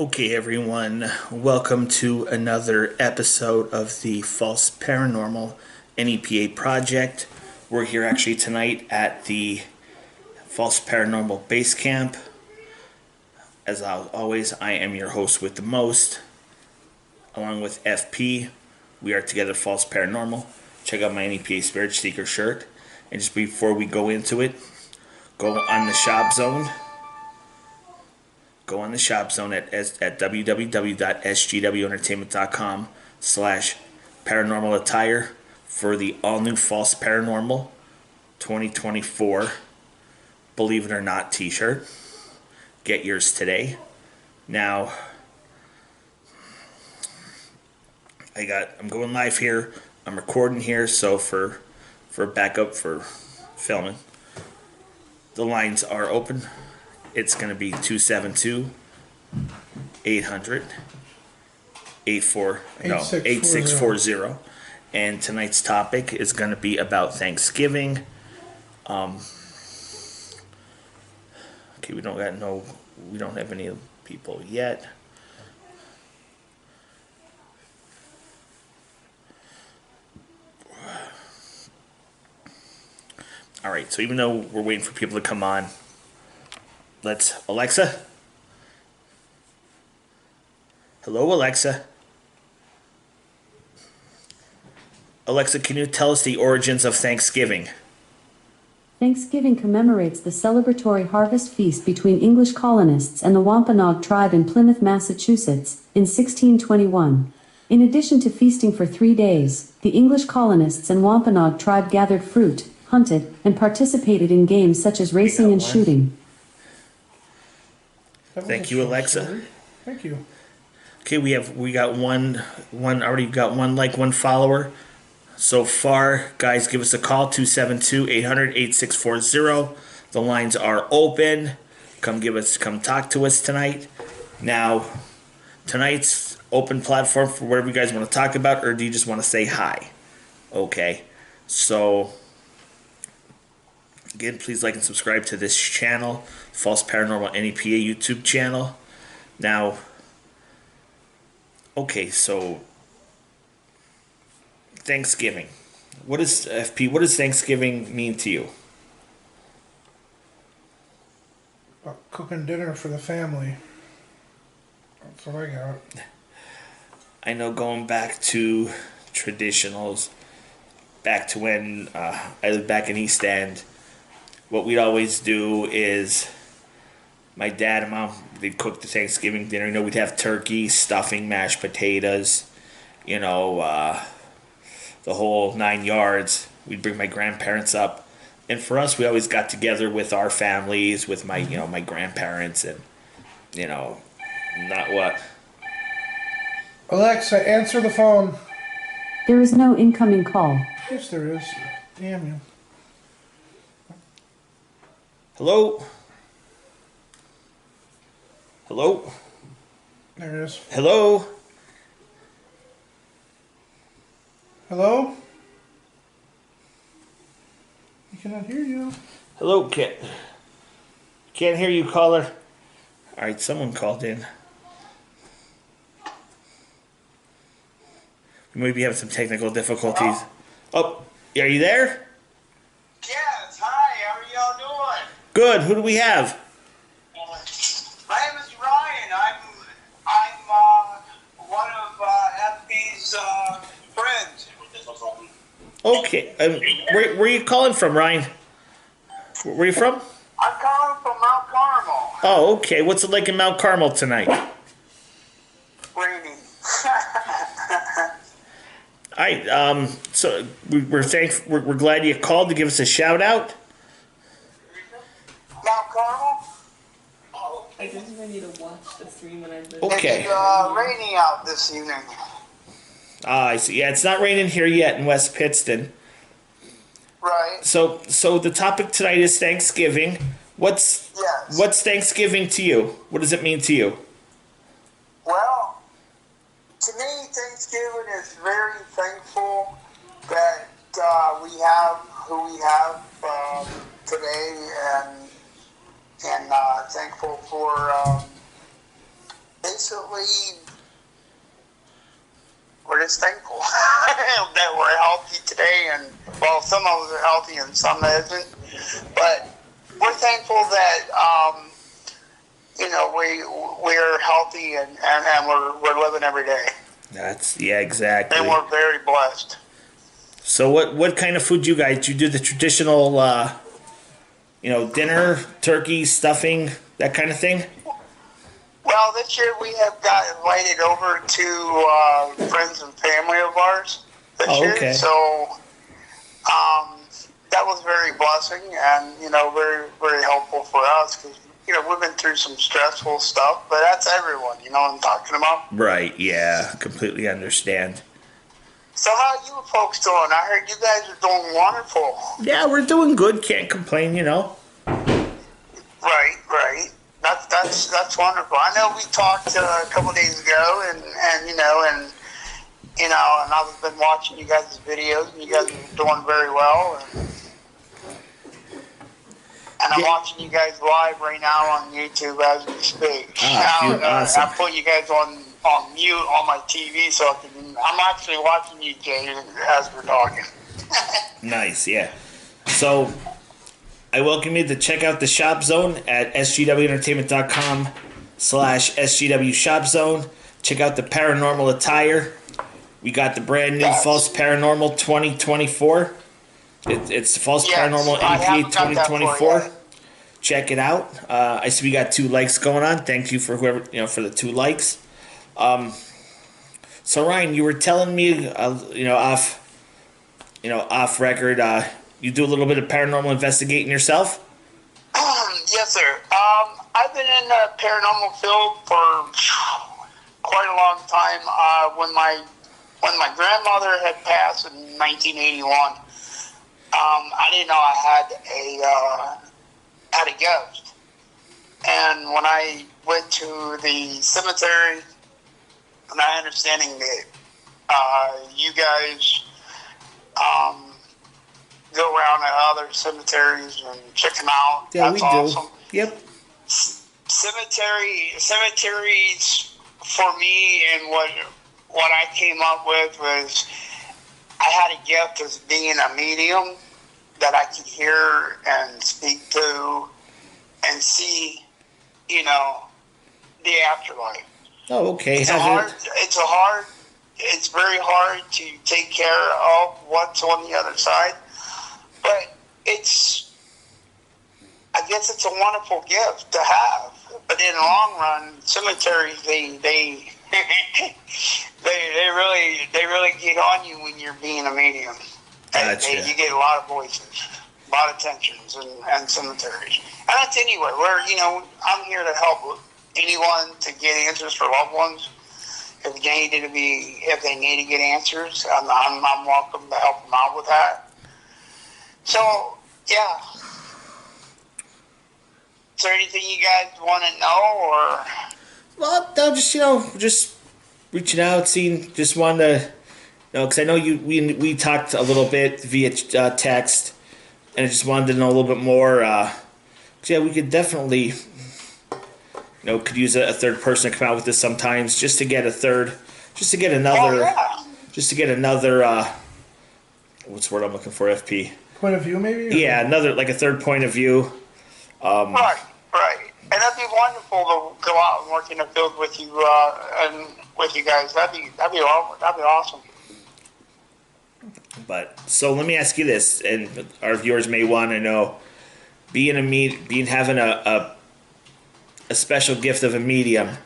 Okay, everyone, welcome to another episode of the False Paranormal NEPA project. We're here actually tonight at the False Paranormal Base Camp. As always, I am your host with the most, along with FP. We are together False Paranormal. Check out my NEPA Spirit Seeker shirt. And just before we go into it, go on the shop zone. Go on the shop zone at www.sgwentertainment.com/paranormal attire for the all-new False Paranormal 2024 Believe It or Not t-shirt. Get yours today. Now, I'm going live here. I'm recording here, so for backup for filming, the lines are open. It's going to be 272-800-8640. And tonight's topic is going to be about Thanksgiving. Okay, we don't have any people yet. All right, so even though we're waiting for people to come on, Alexa. Hello, Alexa. Alexa, can you tell us the origins of Thanksgiving? Thanksgiving commemorates the celebratory harvest feast between English colonists and the Wampanoag tribe in Plymouth, Massachusetts, in 1621. In addition to feasting for 3 days, the English colonists and Wampanoag tribe gathered fruit, hunted, and participated in games such as racing and shooting. Thank you, Alexa. Story. Thank you. Okay, we got one follower. So far, guys, give us a call, 272-800-8640. The lines are open. Come talk to us tonight. Now, tonight's open platform for whatever you guys want to talk about, or do you just want to say hi? Okay. So again, please like and subscribe to this channel, False Paranormal NEPA YouTube channel. Now, okay, so Thanksgiving. What does Thanksgiving mean to you? Cooking dinner for the family. That's what I got. I know, going back to traditionals, back to when I lived back in East End, what we'd always do is my dad and mom, they'd cook the Thanksgiving dinner. You know, we'd have turkey, stuffing, mashed potatoes, the whole 9 yards. We'd bring my grandparents up. And for us, we always got together with our families, with my, my grandparents, and, not what. Alexa, answer the phone. There is no incoming call. Yes, there is. Damn you. Hello? Hello? There it is. Hello? Hello? I cannot hear you. Hello, can't hear you, caller. All right, someone called in. We may be having some technical difficulties. Oh, are you there? Yes, hi, how are y'all doing? Good. Who do we have? My name is Ryan. I'm one of FB's friends. Okay. Where are you calling from, Ryan? Where are you from? I'm calling from Mount Carmel. Oh, okay. What's it like in Mount Carmel tonight? Raining. All right. So we're glad you called to give us a shout out. Mount Carmel? I didn't even need to watch the stream when I did. Okay. It's raining out this evening. I see. Yeah, it's not raining here yet in West Pittston. Right. So the topic tonight is Thanksgiving. Yes. What's Thanksgiving to you? What does it mean to you? Well, to me, Thanksgiving is very thankful that we have who we have today, and thankful for basically, we're just thankful that we're healthy today, and well, some of us are healthy and some isn't. But we're thankful that we're healthy and we're living every day, Exactly. and we're very blessed. So what kind of food you guys? Do you do the traditional, dinner, turkey, stuffing, that kind of thing? Well, this year we have got invited over to friends and family of ours this Oh, okay. year, so that was very blessing and very very helpful for us because we've been through some stressful stuff, but that's everyone. You know what I'm talking about. Right. Yeah. Completely understand. So how are you folks doing? I heard you guys are doing wonderful. Yeah, we're doing good. Can't complain. Right. That's wonderful. I know we talked a couple days ago, and I've been watching you guys' videos, and you guys are doing very well. And I'm watching you guys live right now on YouTube as we speak. Awesome. I put you guys on mute on my TV, so I'm actually watching you, Jay, as we're talking. Nice. Yeah. So I welcome you to check out the Shop Zone at sgwentertainment.com/SGW Shop Zone. Check out the paranormal attire. We got the brand new False Paranormal 2024. It's False Paranormal NEPA 2024. Check it out. I see we got 2 likes going on. Thank you for whoever for the 2 likes. So Ryan, you were telling me off record. You do a little bit of paranormal investigating yourself? Yes, sir. I've been in the paranormal field for quite a long time. When my grandmother had passed in 1981, I didn't know I had a ghost. And when I went to the cemetery, and I understanding that you guys go around to other cemeteries and check them out. Yeah, That's we do. awesome. Yep. Cemeteries for me, and what I came up with was I had a gift as being a medium that I could hear and speak to and see, the afterlife. Oh, okay. It's very hard to take care of what's on the other side, but I guess it's a wonderful gift to have. But in the long run, cemeteries they really get on you when you're being a medium. Gotcha. You get a lot of voices, a lot of tensions, and cemeteries. And that's anywhere where I'm here to help anyone to get answers for loved ones. If they need to get answers, I'm welcome to help them out with that. So yeah. Is there anything you guys want to know, or? Well, no, just reaching out, just wanted to, because I know we talked a little bit via text, and I just wanted to know a little bit more. Yeah, we could definitely, could use a third person to come out with this sometimes, just to get another, what's the word I'm looking for? FP. Point of view, maybe? Yeah, another like a third point of view. Right. And that'd be wonderful to go out and work in the field with you and with you guys. That'd be awesome. But so let me ask you this, and our viewers may want to know: having a special gift of a medium,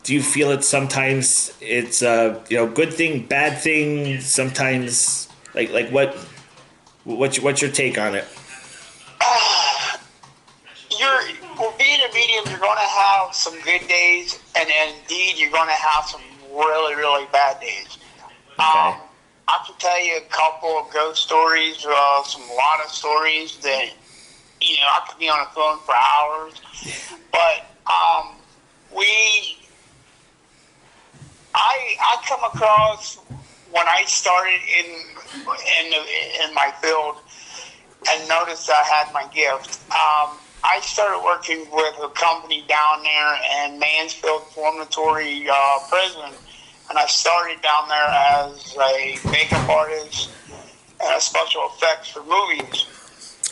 do you feel it sometimes it's a good thing, bad thing? Sometimes like what's your take on it? Being a medium, you're going to have some good days, and indeed, you're going to have some really, really bad days. Okay. I can tell you a couple of ghost stories, a lot of stories that, I could be on the phone for hours. But I come across, when I started in my field and noticed I had my gift, I started working with a company down there in Mansfield Formatory Prison, and I started down there as a makeup artist and a special effects for movies.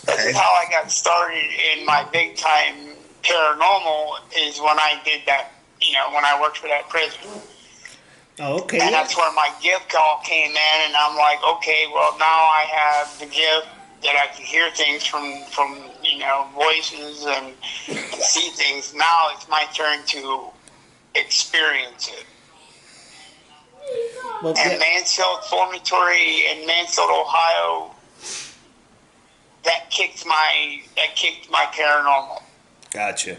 This is how I got started in my big time paranormal, is when I did that, when I worked for that prison. Oh, okay. And that's where my gift call came in, and I'm like, okay, well, now I have the gift that I can hear things from voices and see things. Now it's my turn to experience it. Well, And Mansfield Formatory in Mansfield, Ohio, that kicked my paranormal. Gotcha.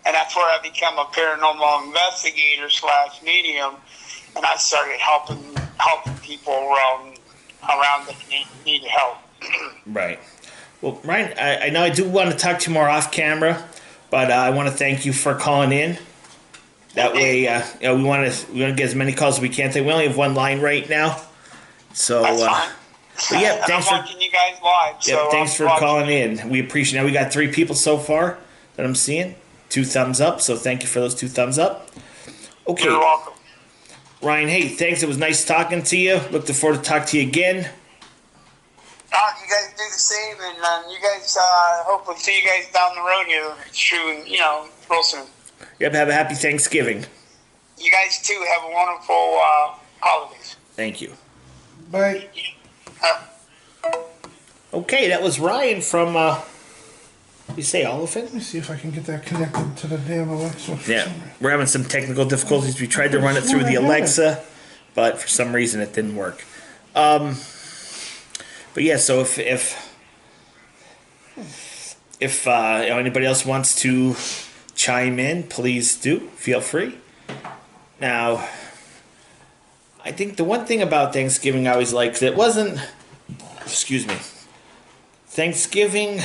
And that's where I become a paranormal investigator / medium, and I started helping people around that need help. Right. Well, Ryan, I know I do want to talk to you more off camera, but I want to thank you for calling in. That way, we want to get as many calls as we can. We only have one line right now, so. That's fine. But yeah, thanks I'm watching you guys live. Yeah, thanks for calling in. We appreciate it. Now we got 3 people so far that I'm seeing. 2 thumbs up. So thank you for those 2 thumbs up. Okay. You're welcome. Ryan, hey, thanks. It was nice talking to you. Looking forward to talk to you again. You guys do the same, and you guys hopefully see you guys down the road here soon. Real soon. Yep. Have a happy Thanksgiving. You guys too have a wonderful holidays. Thank you. Bye. Okay, that was Ryan from. You say Elephant? Let me see if I can get that connected to the damn Alexa. Yeah, we're having some technical difficulties. We tried to run it through the Alexa, but for some reason it didn't work. But yeah, so if anybody else wants to chime in, please do. Feel free. Now, I think the one thing about Thanksgiving I always liked, it wasn't. Excuse me. Thanksgiving.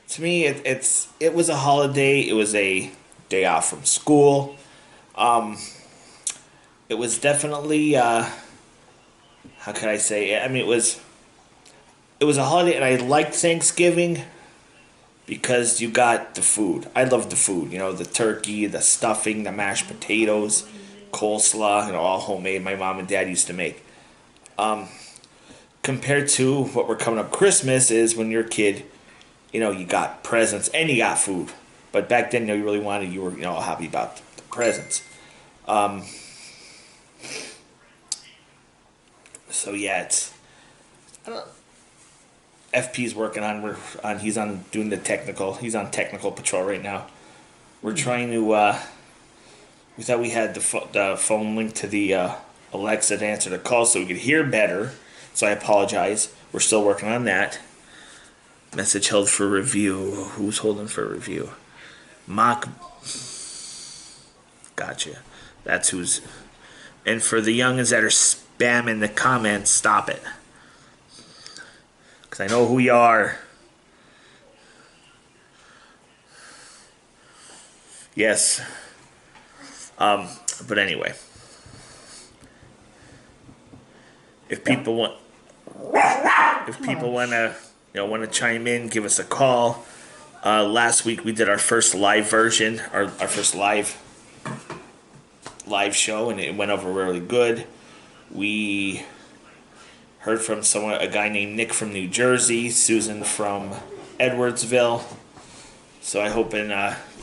To me, it was a holiday. It was a day off from school. It was definitely how can I say? I mean, it was a holiday, and I liked Thanksgiving because you got the food. I loved the food. The turkey, the stuffing, the mashed potatoes, coleslaw. All homemade. My mom and dad used to make. Compared to what we're coming up Christmas is when you're a kid. You got presents and you got food. But back then, you really wanted, you were, happy about the presents. So yeah, I don't know. FP's working on, he's on doing he's on technical patrol right now. We're trying to, we thought we had the phone linked to the Alexa to answer the call so we could hear better. So I apologize. We're still working on that. Message held for review. Who's holding for review? Mock. Gotcha. That's who's. And for the youngins that are spamming the comments, stop it. Because I know who you are. Yes. But anyway. If people want to. Want to chime in, give us a call. Last week we did our first live version, our first live show, and it went over really good. We heard from a guy named Nick from New Jersey, Susan from Edwardsville. So I hope you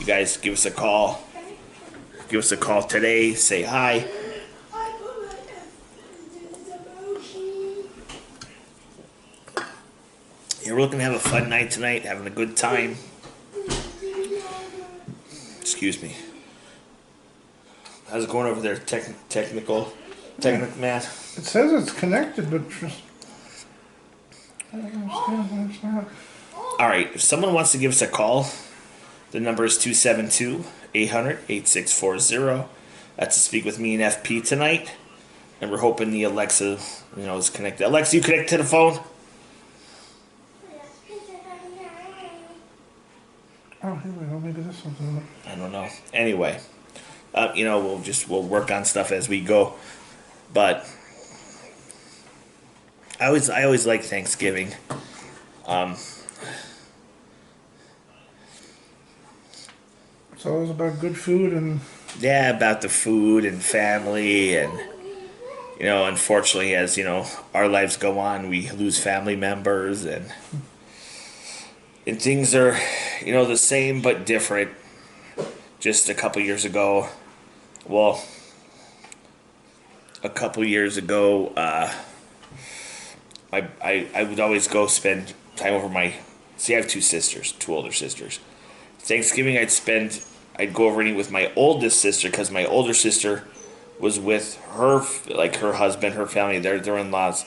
guys give us a call. Give us a call today. Say hi. Yeah, we're looking to have a fun night tonight, having a good time. Excuse me. How's it going over there, technical man? It says it's connected, but just I don't understand why it's not. All right, if someone wants to give us a call, the number is 272-800-8640. That's to speak with me and FP tonight. And we're hoping the Alexa, is connected. Alexa, you connected to the phone? Oh, here we go. Maybe this one's on it. I don't know. Anyway, we'll work on stuff as we go. But I always like Thanksgiving. So it was about good food and Yeah, about the food and family, and unfortunately, as our lives go on, we lose family members, and things are the same but different. Just a couple years ago, well, a couple years ago, I would always go spend time over my. See, I have two older sisters. Thanksgiving, I'd go over and eat with my oldest sister because my older sister was with her husband, her family, their in-laws.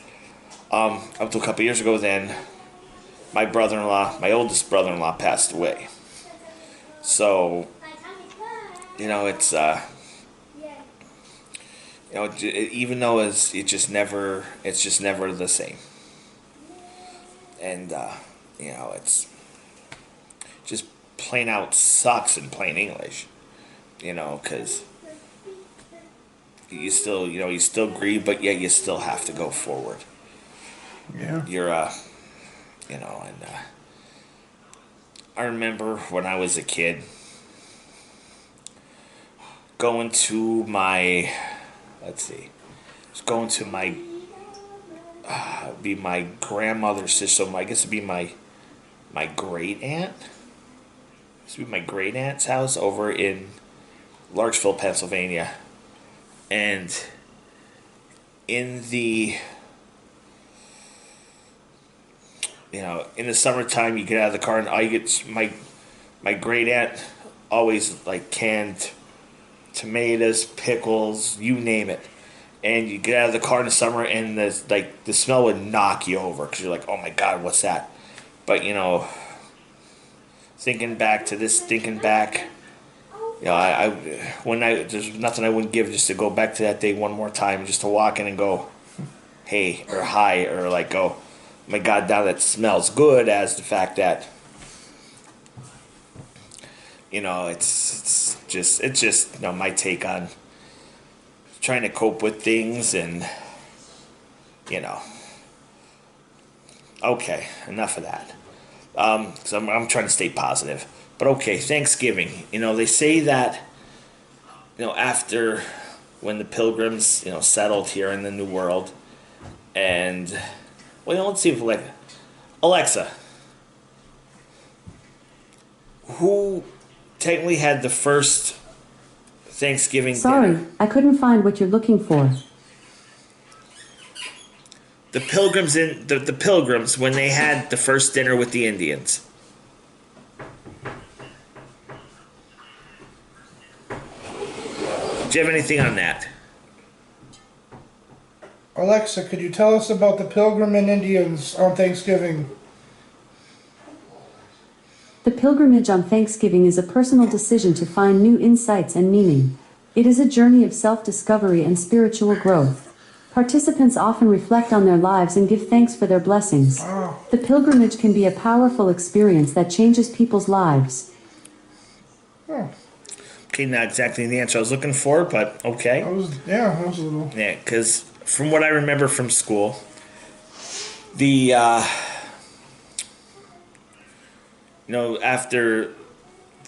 Up to a couple years ago, then my oldest brother-in-law, passed away. So, it's even though it's just never the same, and it's just plain out sucks in plain English, because you still grieve, but yet you still have to go forward. yeah. You're and I remember when I was a kid going to my going to my be my grandmother's sister. So I guess it'd be my great aunt. This would be my great aunt's house over in Larchville, Pennsylvania, and in the in the summertime, you get out of the car and I get my great aunt always like canned tomatoes, pickles, you name it. And you get out of the car in the summer, and the smell would knock you over because you're like, oh my god, what's that? But thinking back, there's nothing I wouldn't give just to go back to that day one more time, just to walk in and go, hey, or hi, or like go, oh my god, now that smells good, as the fact that it's just my take on trying to cope with things, and okay, enough of that. So I'm trying to stay positive, but okay, Thanksgiving. They say that after when the Pilgrims settled here in the New World, and let's see if Alexa, who technically had the first Thanksgiving Sorry, dinner? I couldn't find what you're looking for. The Pilgrims when they had the first dinner with the Indians. Do you have anything on that? Alexa, could you tell us about the Pilgrim and Indians on Thanksgiving? The pilgrimage on Thanksgiving is a personal decision to find new insights and meaning. It is a journey of self-discovery and spiritual growth. Participants often reflect on their lives and give thanks for their blessings. Oh, The pilgrimage can be a powerful experience that changes people's lives. oh, Okay, not exactly the answer I was looking for, but okay. that was a little. Yeah, because from what I remember from school, the after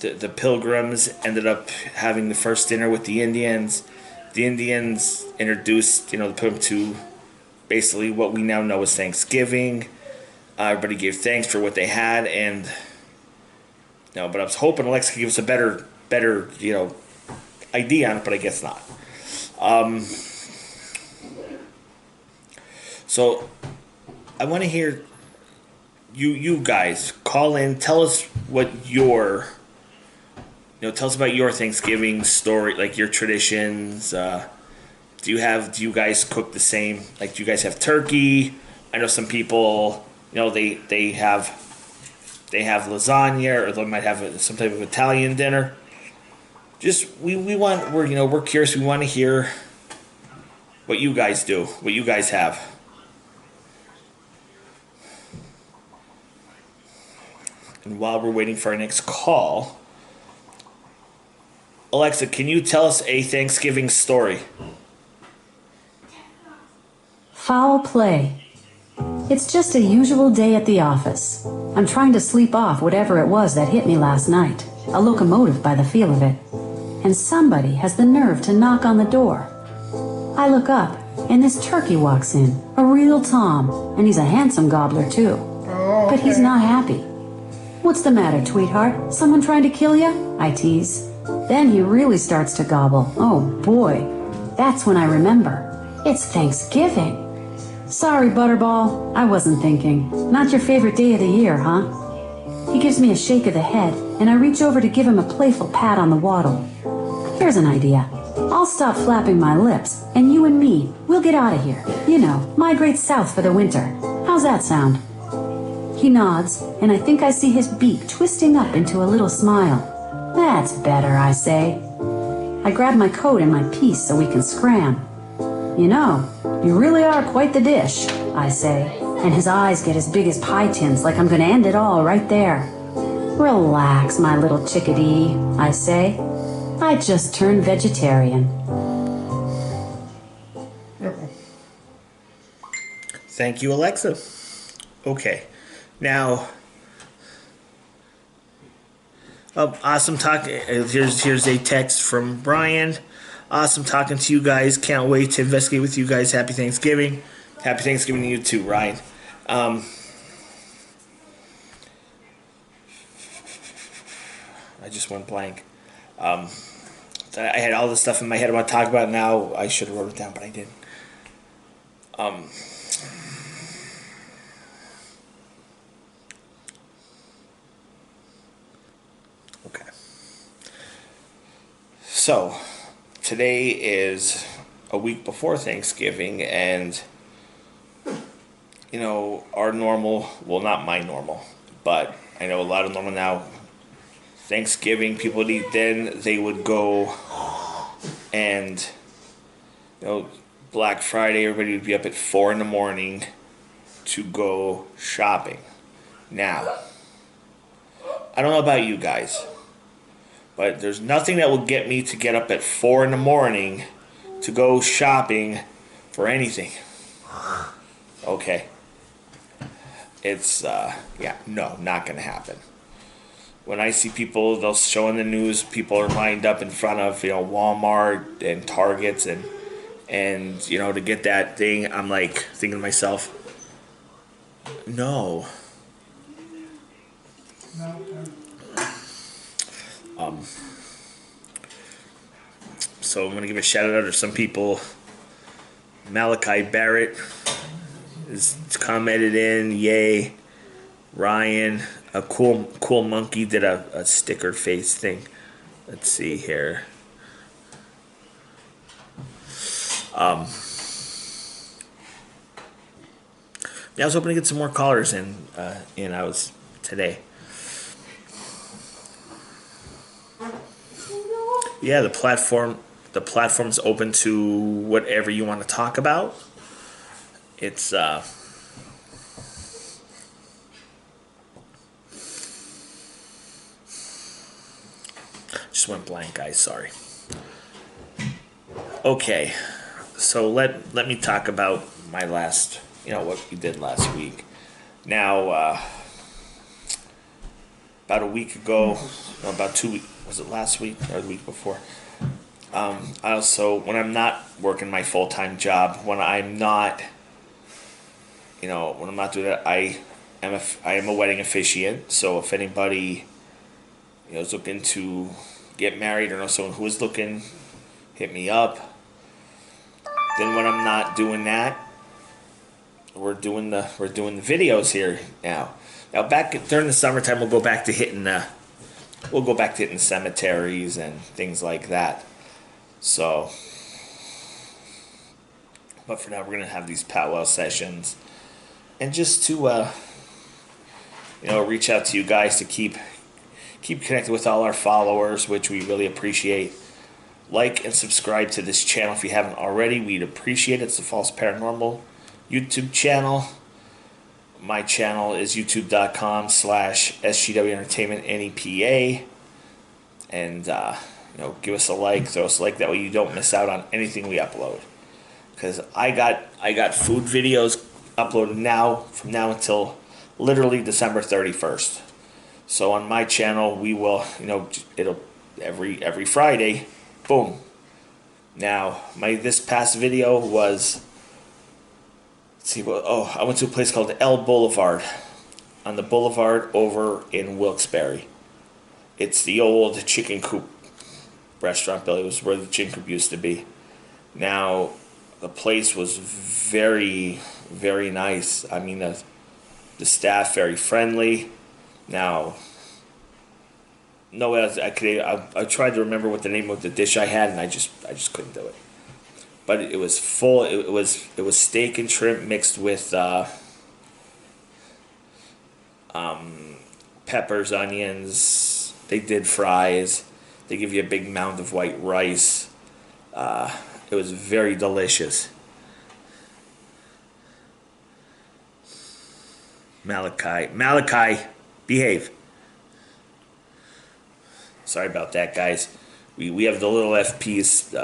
the Pilgrims ended up having the first dinner with the Indians introduced the Pilgrim to basically what we now know as Thanksgiving. Everybody gave thanks for what they had, and but I was hoping Alexa could give us a better idea on it, but I guess not. So I want to hear you guys call in, tell us what tell us about your Thanksgiving story, like your traditions. Do you guys cook the same? Like, do you guys have turkey? I know some people, they have lasagna, or they might have some type of Italian dinner. Just we're curious. We want to hear what you guys do, what you guys have. And while we're waiting for our next call, Alexa, can you tell us a Thanksgiving story? Foul play. It's just a usual day at the office. I'm trying to sleep off whatever it was that hit me last night. a locomotive by the feel of it. And somebody has the nerve to knock on the door. I look up, and this turkey walks in, a real Tom, and he's a handsome gobbler too. Oh, But he's okay. not happy. What's the matter, Tweetheart? Someone trying to kill you? I tease. Then he really starts to gobble. Oh boy. That's when I remember. It's Thanksgiving. Sorry, Butterball. I wasn't thinking. Not your favorite day of the year, huh? He gives me a shake of the head, and I reach over to give him a playful pat on the waddle. Here's an idea. I'll stop flapping my lips, and you and me, we'll get out of here. You know, migrate south for the winter. How's that sound? He nods, and I think I see his beak twisting up into a little smile. That's better, I say. I grab my coat and my piece so we can scram. You know, you really are quite the dish, I say, and his eyes get as big as pie tins like I'm gonna end it all right there. Relax, my little chickadee, I say. I just turned vegetarian. Thank you, Alexa. Okay. Now, awesome talking. Here's a text from Brian. Awesome talking to you guys. Can't wait to investigate with you guys. Happy Thanksgiving. Happy Thanksgiving to you too, Ryan. I just went blank. I had all this stuff in my head I want to talk about now. I should have wrote it down, but I didn't. Okay. So, today is a week before Thanksgiving, and, you know, our normal, well, not my normal, but I know a lot of normal now, Thanksgiving, people would eat, then they would go and, you know, Black Friday, everybody would be up at 4 in the morning to go shopping. Now, I don't know about you guys, but there's nothing that will get me to get up at 4 in the morning to go shopping for anything. Okay. It's, no, not going to happen. When I see people, they'll show in the news, people are lined up in front of, you know, Walmart and Targets and you know, to get that thing, I'm like thinking to myself, no. So I'm going to give a shout out to some people. Malachi Barrett is commented in, yay. Ryan, a cool monkey did a sticker face thing. Let's see here. Yeah, I was hoping to get some more callers in. I was today. Yeah, the platform's open to whatever you want to talk about. It's just went blank, guys. Sorry. Okay, so let me talk about my last, you know, what we did last week. Now, about a week ago, no, about 2 weeks, was it last week or the week before? I also, when I'm not working my full-time job, when I'm not, you know, when I'm not doing that, I am a wedding officiant. So if anybody, you know, is looking to get married or know someone who is looking, hit me up. Then when I'm not doing that, we're doing the videos here now. Now back during the summertime, we'll go back to hitting cemeteries and things like that. So, but for now, we're gonna have these powwow sessions, and just to you know, reach out to you guys to keep connected with all our followers, which we really appreciate. Like and subscribe to this channel if you haven't already. We'd appreciate it. It's the False Paranormal YouTube channel. My channel is youtube.com/SGW Entertainment NEPA. And you know, give us a like, throw us a like, that way you don't miss out on anything we upload. Because I got food videos uploaded now, from now until literally December 31st. So on my channel, we will, it'll every Friday, boom. Now, this past video was, let's see what, I went to a place called El Boulevard, on the boulevard over in Wilkes-Barre. It's the old chicken coop restaurant building. It was where the chicken coop used to be. Now, the place was very, very nice. I mean, the staff very friendly. Now, no, I tried to remember what the name of the dish I had, and I just couldn't do it. But it was full. It was steak and shrimp mixed with peppers, onions. They did fries. They give you a big mound of white rice. It was very delicious. Malachi, behave. Sorry about that, guys. We have the little FP's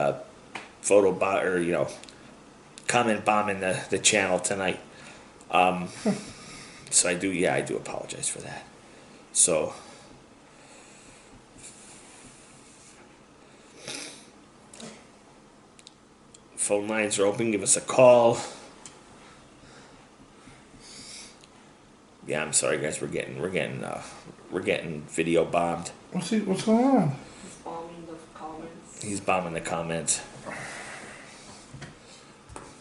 photo bomb, or comment bombing the channel tonight. So I do apologize for that. So phone lines are open. Give us a call. Yeah, I'm sorry, guys. We're getting video bombed. What's going on? He's bombing the comments. He's bombing the comments.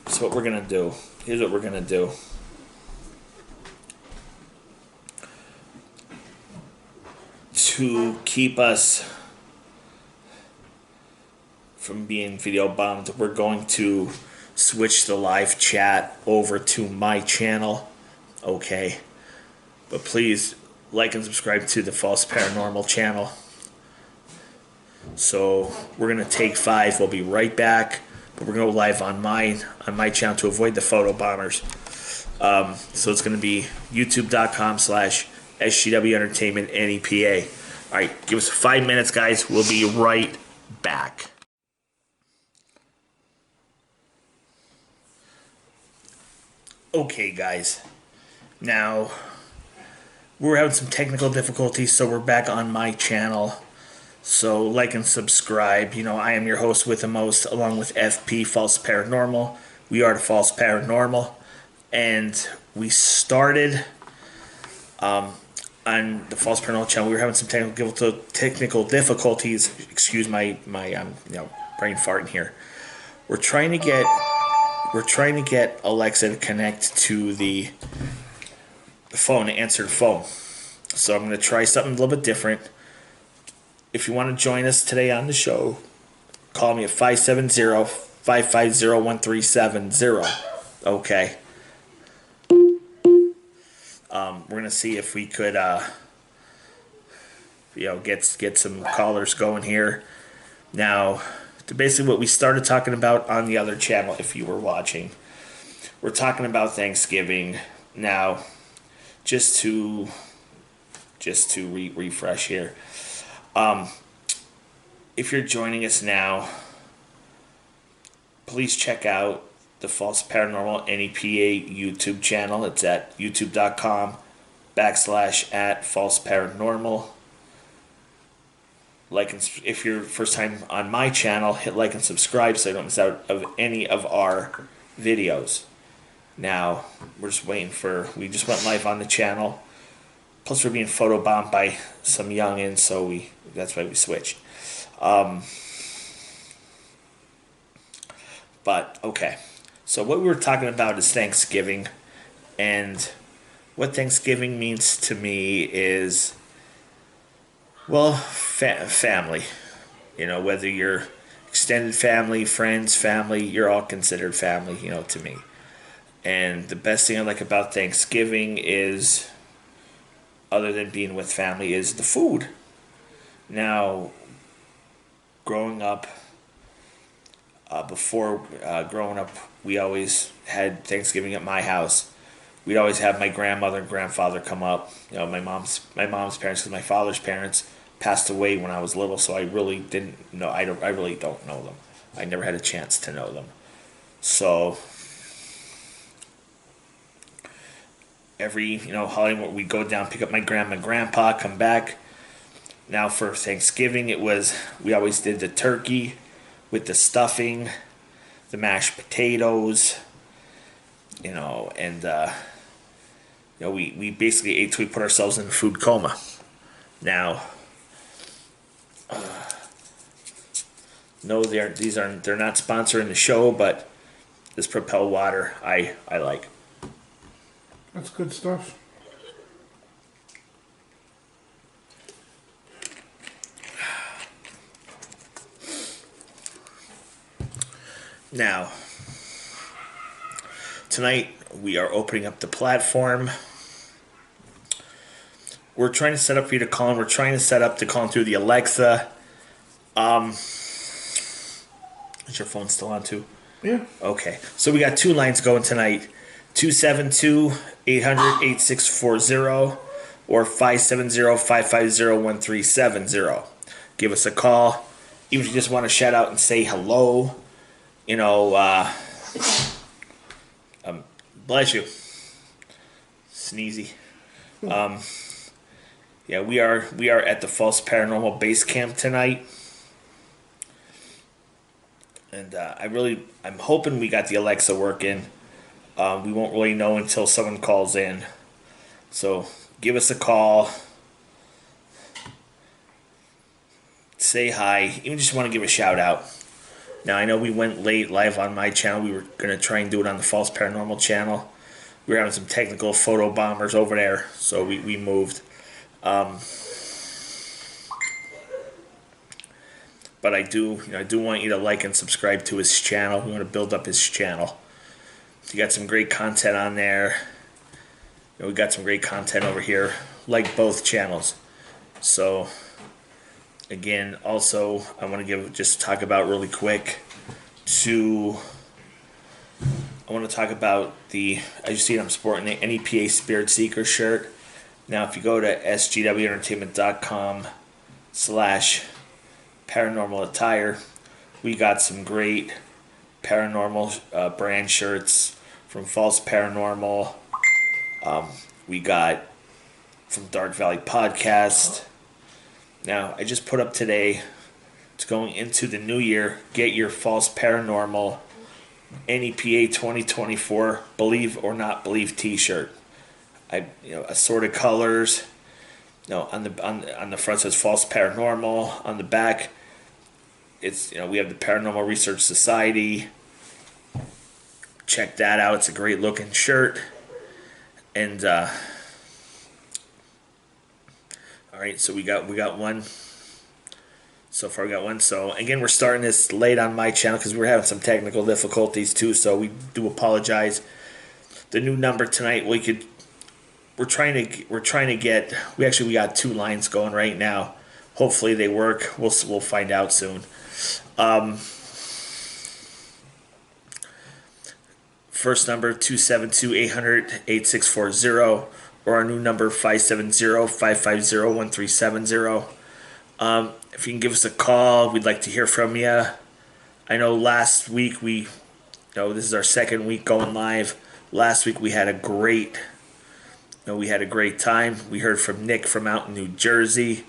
So what we're gonna do? Here's what we're gonna do. To keep us from being video bombed, we're going to switch the live chat over to my channel. Okay. But please like and subscribe to the False Paranormal channel. So we're gonna take 5. We'll be right back. But we're gonna go live on my channel to avoid the photo bombers. So it's gonna be youtube.com/SGW Entertainment NEPA. All right, give us 5 minutes, guys. We'll be right back. Okay, guys. Now, we're having some technical difficulties, so we're back on my channel. So like and subscribe. I am your host with the most, along with FP False Paranormal. We are the False Paranormal, and we started on the False Paranormal channel. We were having some technical difficulties. Excuse my brain farting here. We're trying to get Alexa to connect to the phone, to answer the phone. So I'm going to try something a little bit different. If you want to join us today on the show, call me at 570-550-1370. Okay. We're going to see if we could get some callers going here. Now, basically what we started talking about on the other channel, if you were watching, we're talking about Thanksgiving. Now, just to refresh here. If you're joining us now, please check out the False Paranormal NEPA YouTube channel. It's at youtube.com/@False Paranormal. If you're first time on my channel, hit like and subscribe so you don't miss out of any of our videos. Now, we're just waiting we just went live on the channel. Plus, we're being photobombed by some youngins, so that's why we switched. But, okay. So what we were talking about is Thanksgiving. And what Thanksgiving means to me is, well, family. Whether you're extended family, friends, family, you're all considered family, to me. And the best thing I like about Thanksgiving is, other than being with family, is the food. Now, growing up, we always had Thanksgiving at my house. We'd always have my grandmother and grandfather come up. My mom's parents, because my father's parents passed away when I was little, so I really didn't know. I really don't know them. I never had a chance to know them. So every holiday we go down, pick up my grandma and grandpa, come back. Now for Thanksgiving, we always did the turkey with the stuffing, the mashed potatoes, and we basically ate till we put ourselves in a food coma. Now, no, they're not sponsoring the show, but this Propel water I like. That's good stuff. Now, tonight we are opening up the platform. We're trying to set up for you to call in. We're trying to set up to call in through the Alexa. Is your phone still on too? Yeah. Okay. So we got two lines going tonight. 272-800-8640 or 570-550-1370. Give us a call. Even if you just want to shout out and say hello. Bless you. Sneezy. Yeah, we are at the False Paranormal Base Camp tonight. And I'm hoping we got the Alexa working. We won't really know until someone calls in. So give us a call. Say hi. Even just want to give a shout out. Now, I know we went late live on my channel. We were going to try and do it on the False Paranormal channel. We were having some technical photo bombers over there, so we moved. But I do want you to like and subscribe to his channel. We want to build up his channel. You got some great content on there. We got some great content over here, like both channels. So, again, also, I want to talk about really quick I want to talk about as you see, I'm sporting the NEPA Spirit Seeker shirt. Now, if you go to sgwentertainment.com/paranormal attire, we got some great paranormal brand shirts from False Paranormal. We got from Dark Valley Podcast. Now, I just put up today, it's going into the new year, get your False Paranormal NEPA 2024 Believe or Not Believe t-shirt. Assorted colors. On the front says False Paranormal. On the back, it's we have the Paranormal Research Society. Check that out. It's a great looking shirt. And all right, so we got one. So far, we got one. So again, we're starting this late on my channel because we're having some technical difficulties too. So we do apologize. The new number tonight, we're trying to get. We got two lines going right now. Hopefully they work. We'll find out soon. First number 272-800-8640 or our new number 570-550-1370. If you can give us a call, we'd like to hear from you. I know last week this is our second week going live. Last week we had a great time. We heard from Nick from out in New Jersey.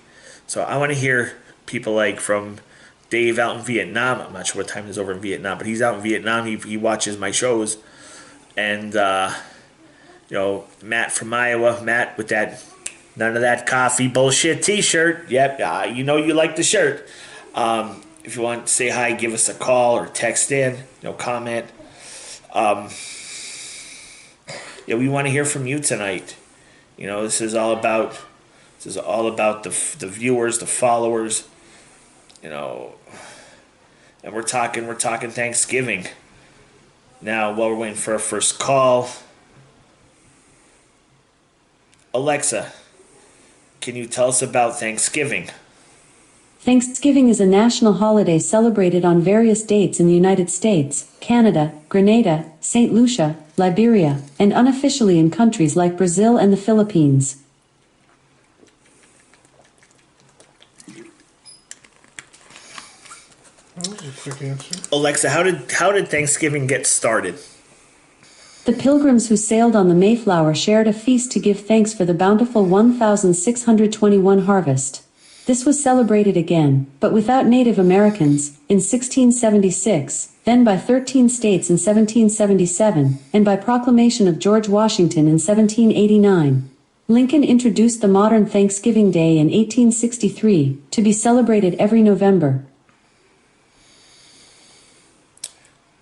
So I want to hear people like from Dave out in Vietnam. I'm not sure what time it is over in Vietnam, but he's out in Vietnam. He watches my shows. And, Matt from Iowa. Matt with that none of that coffee bullshit t-shirt. Yep, you like the shirt. If you want to say hi, give us a call or text in. Comment. We want to hear from you tonight. This is all about the viewers, the followers. And we're talking Thanksgiving. Now, while we're waiting for our first call, Alexa, can you tell us about Thanksgiving? Thanksgiving is a national holiday celebrated on various dates in the United States, Canada, Grenada, St. Lucia, Liberia, and unofficially in countries like Brazil and the Philippines. That was a quick answer. Alexa, how did Thanksgiving get started? The pilgrims who sailed on the Mayflower shared a feast to give thanks for the bountiful 1621 harvest. This was celebrated again, but without Native Americans, in 1676, then by 13 states in 1777, and by proclamation of George Washington in 1789. Lincoln introduced the modern Thanksgiving Day in 1863, to be celebrated every November.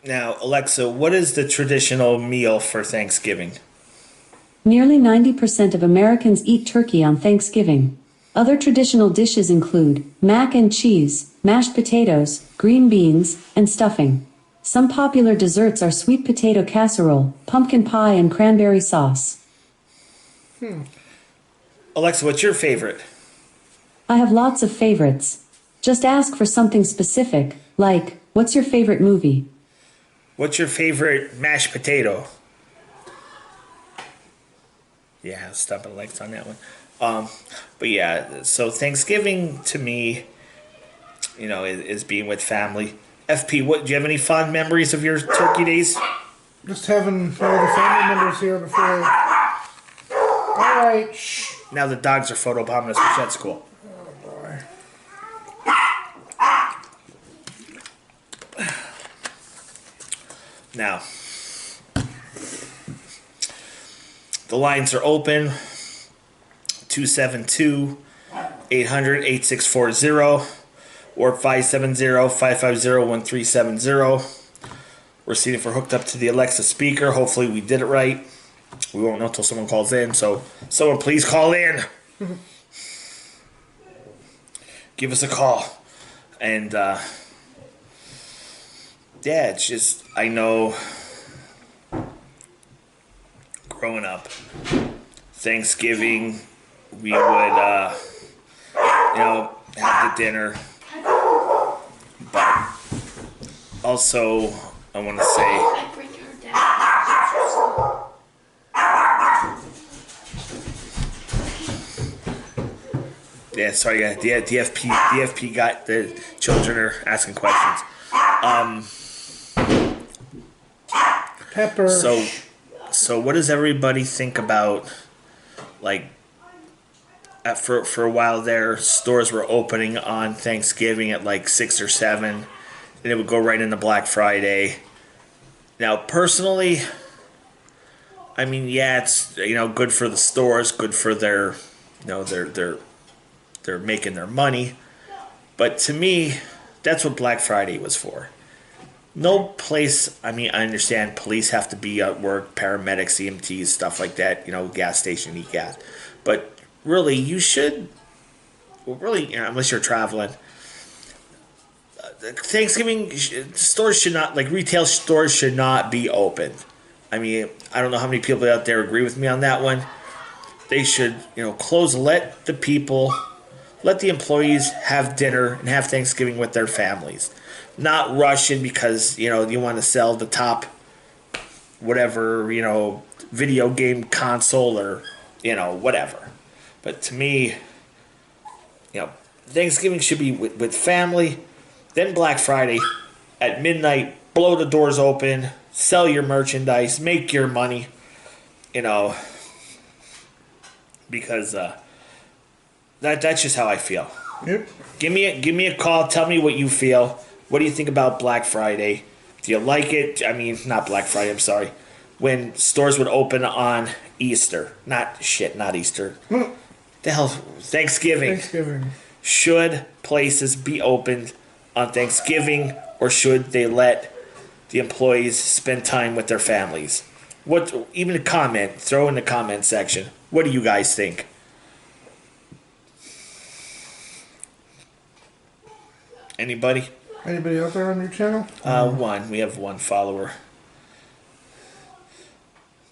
Now, Alexa, what is the traditional meal for Thanksgiving? Nearly 90% of Americans eat turkey on Thanksgiving. Other traditional dishes include mac and cheese, mashed potatoes, green beans, and stuffing. Some popular desserts are sweet potato casserole, pumpkin pie, and cranberry sauce. Alexa, what's your favorite? I have lots of favorites. Just ask for something specific, like, what's your favorite movie? What's your favorite mashed potato? Yeah, stopping lights on that one. But yeah, so Thanksgiving to me, is being with family. FP, do you have any fond memories of your turkey days? Just having all the family members here before. Alright, shh. Now the dogs are photobombing us, which that's cool. Oh boy. Now, the lines are open. 272-800-8640 or 570-550-1370. We're seeing if we're hooked up to the Alexa speaker. Hopefully we did it right. We won't know until someone calls in, so someone please call in. Give us a call. And it's just, I know growing up, Thanksgiving, we would, have the dinner. But also, I want to say, yeah, sorry, guys. DFP got the children are asking questions. Pepper. So what does everybody think about, like, for a while there, stores were opening on Thanksgiving at like 6 or 7, and it would go right into Black Friday. Now, personally, I mean, yeah, it's, good for the stores, good for their, they're making their money. But to me, that's what Black Friday was for. No place, I mean, I understand police have to be at work, paramedics, EMTs, stuff like that, gas station, eat gas. But really, you should, unless you're traveling, Thanksgiving stores should not, like retail stores should not be open. I mean, I don't know how many people out there agree with me on that one. They should, close, let the employees have dinner and have Thanksgiving with their families. Not rushing because, you want to sell the top, whatever, video game console or, whatever. But to me, Thanksgiving should be with family. Then Black Friday at midnight, blow the doors open, sell your merchandise, make your money, because that's just how I feel. Yep. Give me a call. Tell me what you feel. What do you think about Black Friday? Do you like it? I mean, not Black Friday. I'm sorry. When stores would open on Easter, not Easter. The hell, Thanksgiving. Should places be opened on Thanksgiving, or should they let the employees spend time with their families? Even a comment, throw in the comment section. What do you guys think? Anybody? Anybody out there on your channel? One. We have one follower.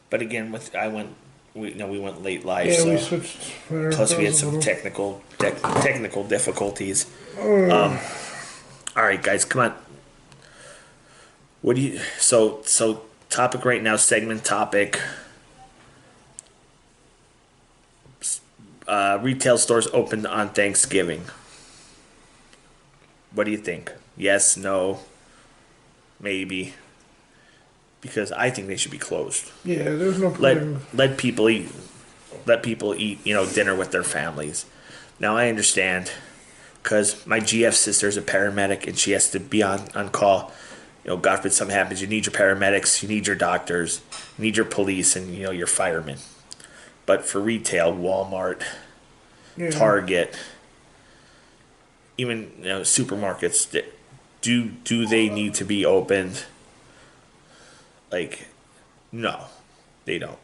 But again, we went late live, Yeah, so we switched. plus we had some technical difficulties. All right, guys, come on. What do you? So topic right now, segment topic. Retail stores open on Thanksgiving. What do you think? Yes, no, maybe. because I think they should be closed. Yeah, there's no Let putting. let people eat. Let people eat, dinner with their families. Now I understand, because my GF sister is a paramedic and she has to be on call. God forbid something happens, you need your paramedics, you need your doctors, you need your police, and your firemen. But for retail, Walmart, Yeah. Target, even supermarkets, do they need to be opened? Like, no, they don't.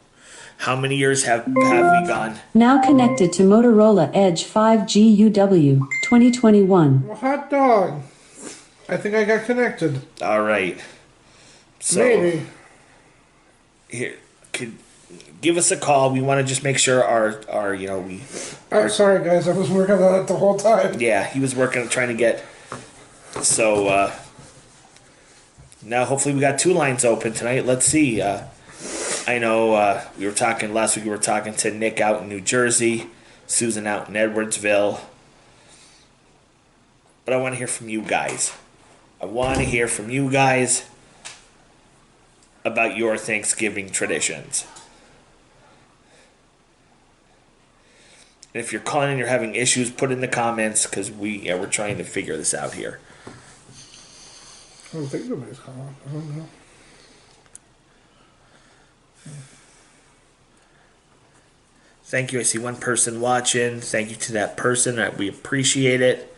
How many years have we gone? Now connected to Motorola Edge 5G UW 2021. Well, hot dog. I think I got connected. All right. So Maybe. here, could give us a call. We want to just make sure our we. I'm sorry, guys. I was working on it the whole time. Yeah, he was working trying to get. So now hopefully we got 2 lines open tonight. Let's see. I know we were talking last week. We were talking to Nick out in New Jersey, Susan out in Edwardsville. But I want to hear from you guys. I want to hear from you guys about your Thanksgiving traditions. And if you're calling and you're having issues, put in the comments, because we're trying to figure this out here. I don't think nobody's calling. I don't know. Thank you. I see one person watching. Thank you to that person. We appreciate it.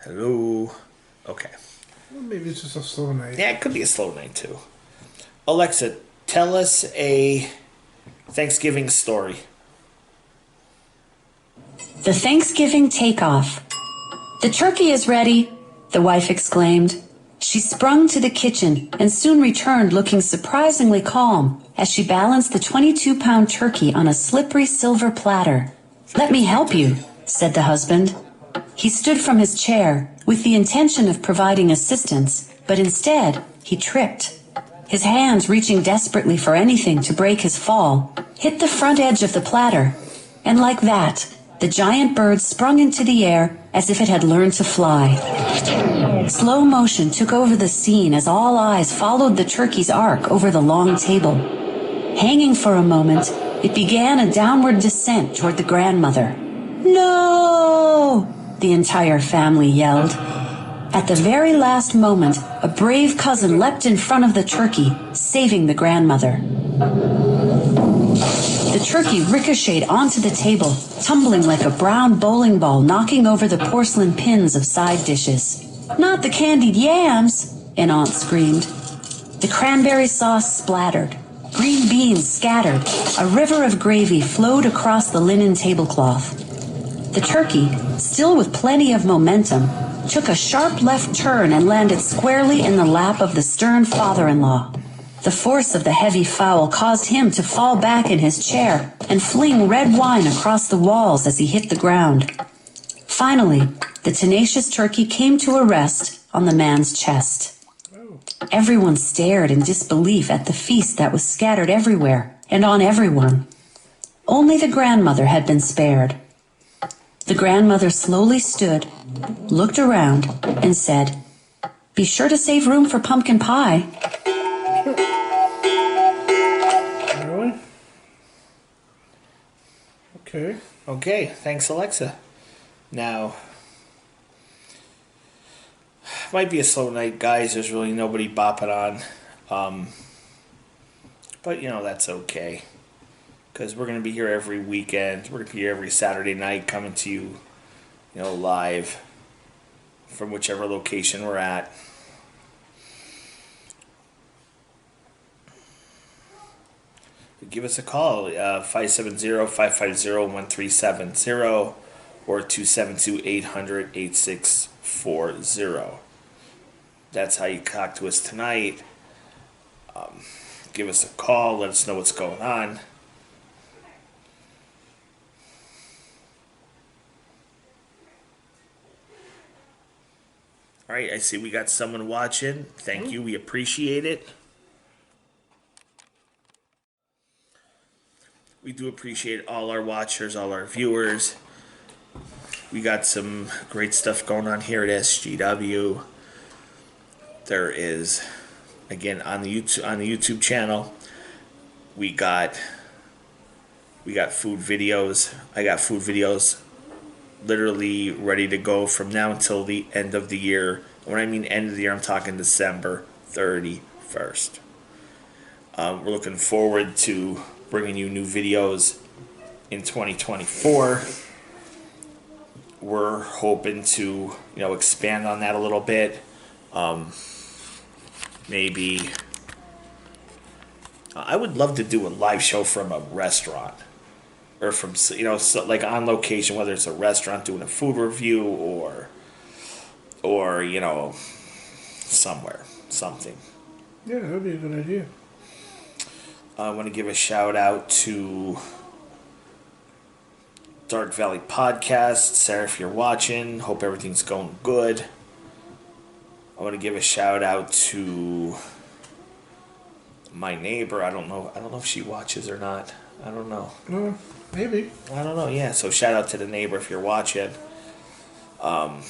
Hello. Okay. Well, maybe it's just a slow night. Yeah, it could be a slow night too. Alexa, tell us a Thanksgiving story. The Thanksgiving takeoff. The turkey is ready, the wife exclaimed. She sprung to the kitchen and soon returned looking surprisingly calm as she balanced the 22-pound turkey on a slippery silver platter. Let me help you, said the husband. He stood from his chair with the intention of providing assistance, but instead he tripped. His hands, reaching desperately for anything to break his fall, hit the front edge of the platter. And like that, the giant bird sprung into the air as if it had learned to fly. Slow motion took over the scene as all eyes followed the turkey's arc over the long table. Hanging for a moment, it began a downward descent toward the grandmother. No! The entire family yelled. At the very last moment, a brave cousin leapt in front of the turkey, saving the grandmother. The turkey ricocheted onto the table, tumbling like a brown bowling ball, knocking over the porcelain pins of side dishes. Not the candied yams, an aunt screamed. The cranberry sauce splattered. Green beans scattered. A river of gravy flowed across the linen tablecloth. The turkey, still with plenty of momentum, took a sharp left turn and landed squarely in the lap of the stern father-in-law. The force of the heavy fowl caused him to fall back in his chair and fling red wine across the walls as he hit the ground. Finally, the tenacious turkey came to a rest on the man's chest. Everyone stared in disbelief at the feast that was scattered everywhere and on everyone. Only the grandmother had been spared. The grandmother slowly stood, looked around, and said, "Be sure to save room for pumpkin pie." Really? Okay. Okay, thanks, Alexa. Now, might be a slow night, guys. There's really nobody bopping on. But, that's okay. Because we're going to be here every weekend. We're going to be here every Saturday night coming to you, live from whichever location we're at. Give us a call, 570-550-1370 or 272-800-8640. That's how you talk to us tonight. Give us a call. Let us know what's going on. All right, I see we got someone watching. Thank you. We appreciate it. We do appreciate all our watchers, all our viewers. we got some great stuff going on here at SGW. There is, again, on the YouTube channel, we got food videos. I got food videos literally ready to go from now until the end of the year. When I mean end of the year, I'm talking December 31st. We're looking forward to bringing you new videos in 2024. We're hoping to, expand on that a little bit. Maybe I would love to do a live show from a restaurant, or from like on location, whether it's a restaurant doing a food review or somewhere, something. Yeah, that'd be a good idea. I want to give a shout out to Dark Valley Podcast. Sarah, if you're watching, hope everything's going good. I want to give a shout out to my neighbor. I don't know if she watches or not. I don't know. Maybe. I don't know. Yeah. So shout out to the neighbor if you're watching. The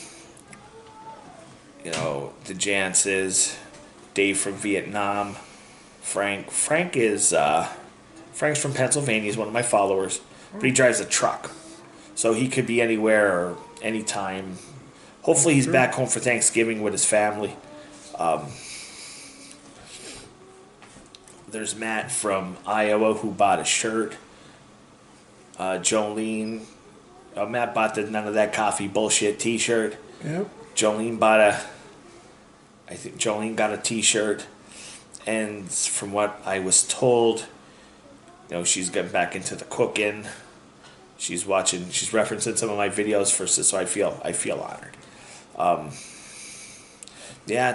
Jances, Dave from Vietnam, Frank. Frank's from Pennsylvania. He's one of my followers, but he drives a truck, so he could be anywhere or anytime. Hopefully, he's back home for Thanksgiving with his family. There's Matt from Iowa who bought a shirt. Jolene. Matt bought the None of That Coffee Bullshit t-shirt. Yep. Jolene got a t-shirt. And from what I was told, she's getting back into the cooking. She's referencing some of my videos so I feel honored.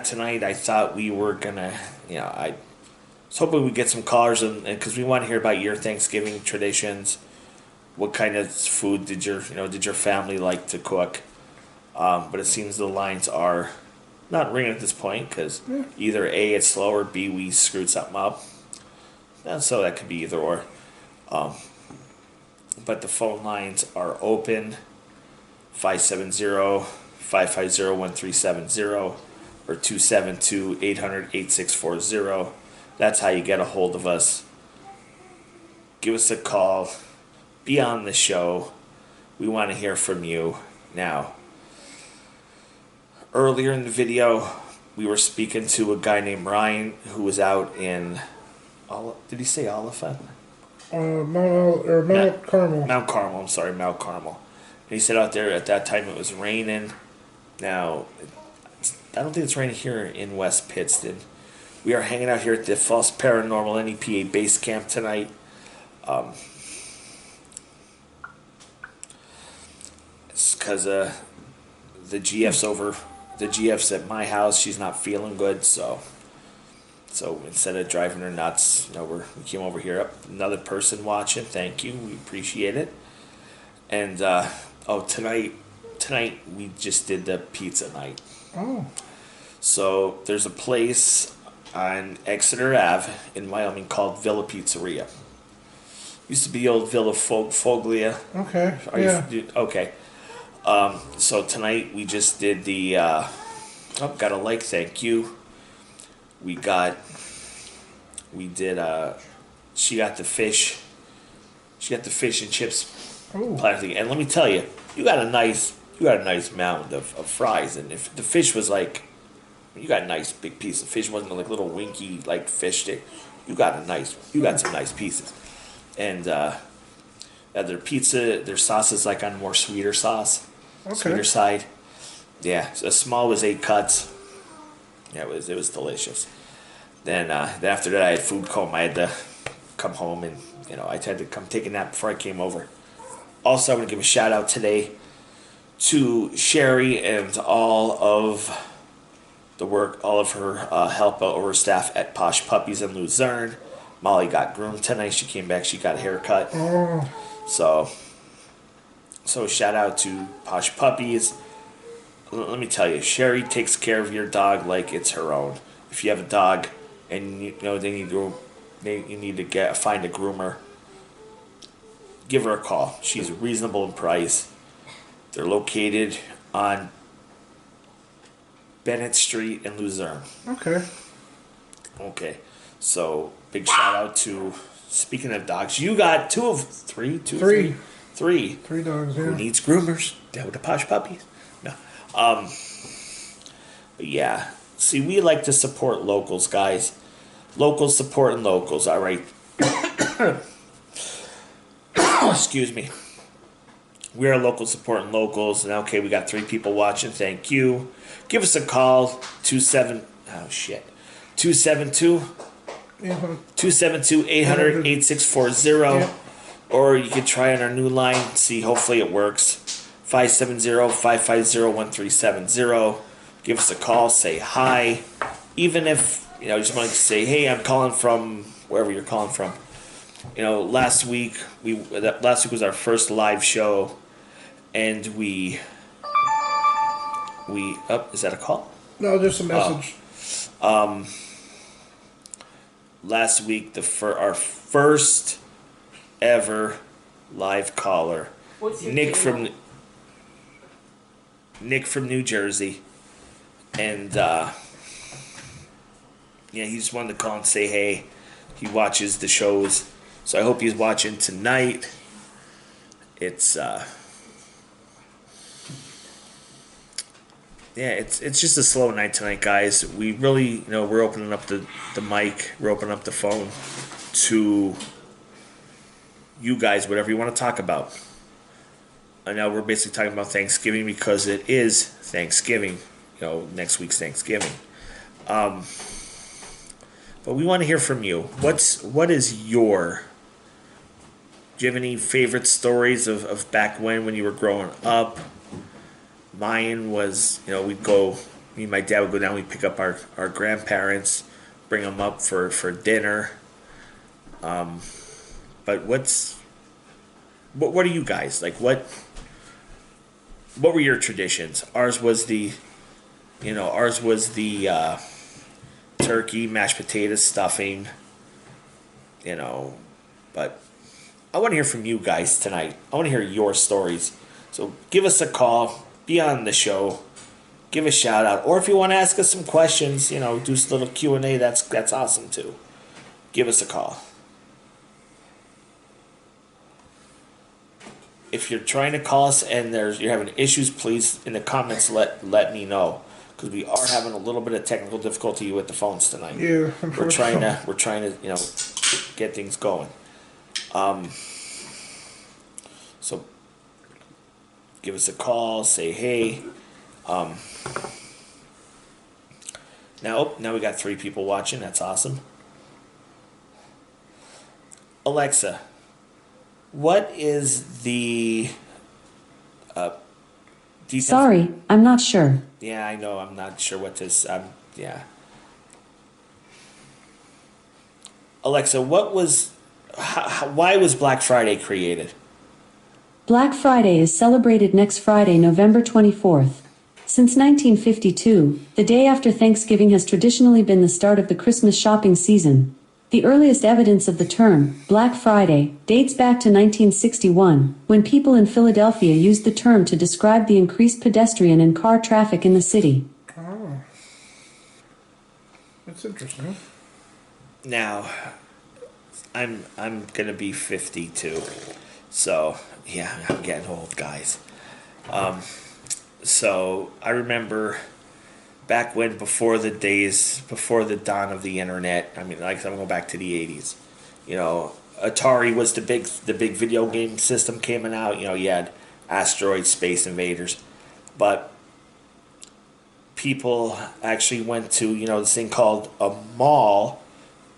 Tonight I thought we were gonna, I was hoping we'd get some callers, and because we want to hear about your Thanksgiving traditions. What kind of food did your family like to cook? But it seems the lines are not ringing at this point, because either A, it's slow, or B, we screwed something up. And so that could be either or. But the phone lines are open, 570-550-1370 or 272-800-8640. That's how you get a hold of us. Give us a call. Be on the show. We want to hear from you. Now, earlier in the video, we were speaking to a guy named Ryan who was out in, did he say Oliphant? Mount Carmel. Mount Carmel, I'm sorry, Mount Carmel. And he said out there at that time it was raining. Now, I don't think it's raining here in West Pittston. We are hanging out here at the False Paranormal NEPA base camp tonight. It's because the GF's at my house. She's not feeling good, so instead of driving her nuts, we came over here. Another person watching, thank you, we appreciate it. And tonight we just did the pizza night. Oh. So there's a place on Exeter Ave in Wyoming called Villa Pizzeria. Used to be old Villa Foglia. Okay. Okay. So tonight we just did the. Got a like, thank you. She got the fish. She got the fish and chips. Oh. Plastic. And let me tell you, you got a nice mound of fries. And if the fish was like, you got a nice big piece of fish. It wasn't like little winky like fish stick. You got some nice pieces. And their pizza, their sauce is like on more sweeter sauce. Okay. Sweeter side. Yeah. So small was 8 cuts. Yeah, it was delicious. Then after that I had food coma. I had to come home and I had to come take a nap before I came over. Also, I want to give a shout out today to Sherry and all of her help over staff at Posh Puppies in Luzerne. Molly got groomed tonight. She came back. She got a haircut. Oh. So shout out to Posh Puppies. Let me tell you, Sherry takes care of your dog like it's her own. If you have a dog and you need to find a groomer, give her a call. She's reasonable in price. They're located on Bennett Street in Luzerne. Okay. Okay, so big shout out to. Speaking of dogs, you got three. Three dogs, Who yeah. needs groomers? Down with the posh puppies. No. But yeah. See, we like to support locals, guys. Locals supporting locals. All right. Excuse me. We are local supporting locals, and okay, we got 3 people watching. Thank you. Give us a call. 272 Yeah. 272-800-8640. Yep. Or you could try on our new line. See, hopefully it works. 570-550-1370. Give us a call. Say hi. Even if, you just want to say, hey, I'm calling from wherever you're calling from. Last week was our first live show, and we is that a call? No, just a message. Last week our first ever live caller, What's your Nick name? from New Jersey, and he just wanted to call and say hey. He watches the shows, so I hope he's watching tonight. It's it's just a slow night tonight, guys. We really, we're opening up the mic, we're opening up the phone to you guys, whatever you want to talk about. I know we're basically talking about Thanksgiving because it is Thanksgiving. Next week's Thanksgiving. But we want to hear from you. Do you have any favorite stories of back when you were growing up? Mine was, me and my dad would go down, we'd pick up our grandparents, bring them up for dinner. But what are you guys like? What were your traditions? Ours was the turkey, mashed potatoes, stuffing. But I want to hear from you guys tonight. I want to hear your stories. So give us a call, be on the show, give a shout out, or if you want to ask us some questions, do a little Q&A. That's awesome too. Give us a call. If you're trying to call us and you're having issues, please in the comments let me know, because we are having a little bit of technical difficulty with the phones tonight. Yeah, we're trying to get things going. So give us a call, say hey. Now we got 3 people watching. That's awesome. Alexa, what is the defense? Sorry, I'm not sure. Yeah, I know. I'm not sure what this. Yeah. Alexa, why was Black Friday created? Black Friday is celebrated next Friday, November 24th. Since 1952, the day after Thanksgiving has traditionally been the start of the Christmas shopping season. The earliest evidence of the term, Black Friday, dates back to 1961, when people in Philadelphia used the term to describe the increased pedestrian and car traffic in the city. Oh. That's interesting. Now, I'm gonna be 52, so yeah, I'm getting old, guys. So I remember back when, before the dawn of the internet. I mean, I'm going back to the 80s. Atari was the big video game system coming out. You had Asteroid, Space Invaders, but people actually went to this thing called a mall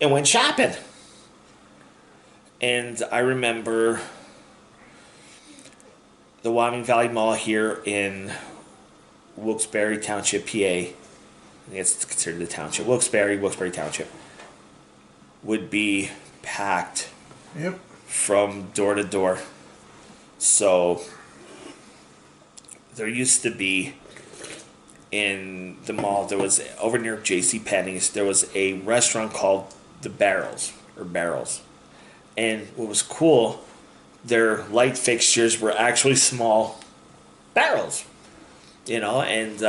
and went shopping. And I remember the Wyoming Valley Mall here in Wilkes-Barre Township, PA. I think it's considered the township. Wilkes-Barre Township would be packed. Yep. From door to door. So there used to be, in the mall, there was, over near J.C. Penney's, there was a restaurant called the Barrels. And what was cool, their light fixtures were actually small barrels, and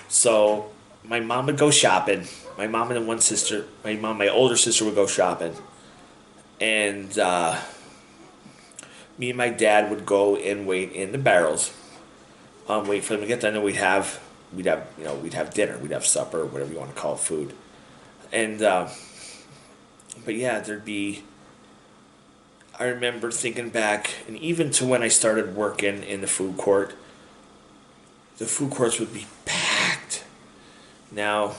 so my mom would go shopping. My mom and my older sister would go shopping, and me and my dad would go and wait in the barrels, wait for them to get done, and we'd have dinner, we'd have supper, whatever you want to call it, food, and but yeah, there'd be. I remember thinking back, and even to when I started working in the food court, the food courts would be packed. Now,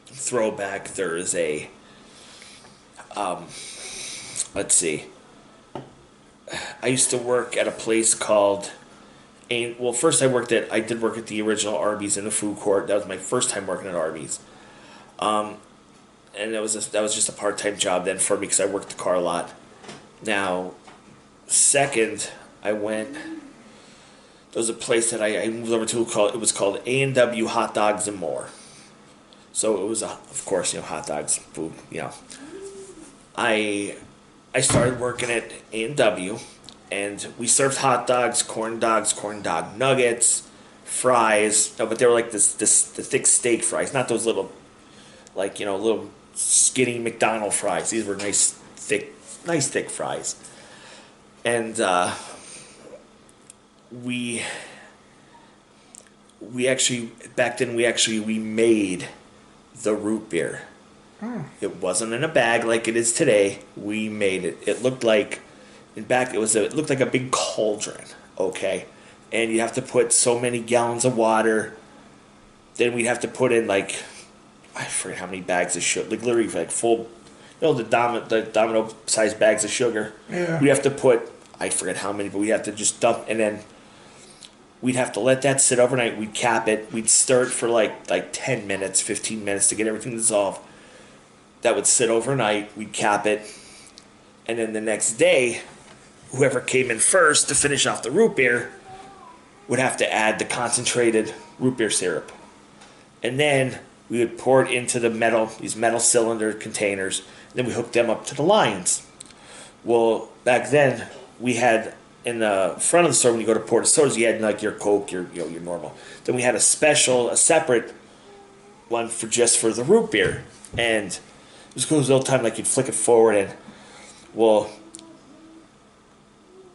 throwback, there is a, let's see, I used to work at a place called, first I did work at the original Arby's in the food court. That was my first time working at Arby's. And that was just a part-time job then for me because I worked the car a lot. Now, second, there was a place that I moved over to it was called A&W Hot Dogs and More. So it was, of course, hot dogs, food, I started working at A&W, and we served hot dogs, corn dog nuggets, fries. No, but they were like the thick steak fries, not those little, little skinny McDonald's fries. These were nice thick fries. And we actually back then we made the root beer. It wasn't in a bag like it is today. We made it. It looked like it looked like a big cauldron, okay? And you have to put so many gallons of water. Then we'd have to put in I forget how many bags of sugar, literally full, the domino sized bags of sugar. Yeah. We have to put, I forget how many, but we have to just dump, and then we'd have to let that sit overnight. We'd cap it. We'd stir it for like 10 minutes, 15 minutes to get everything dissolved. That would sit overnight. We'd cap it. And then the next day, whoever came in first to finish off the root beer would have to add the concentrated root beer syrup. And then we would pour it into these metal cylinder containers. Then we hooked them up to the lines. Well, back then, we had in the front of the store when you go to pour the sodas, you had your Coke, your normal. Then we had a separate one for the root beer, and it was cool. It was all the time you'd flick it forward, and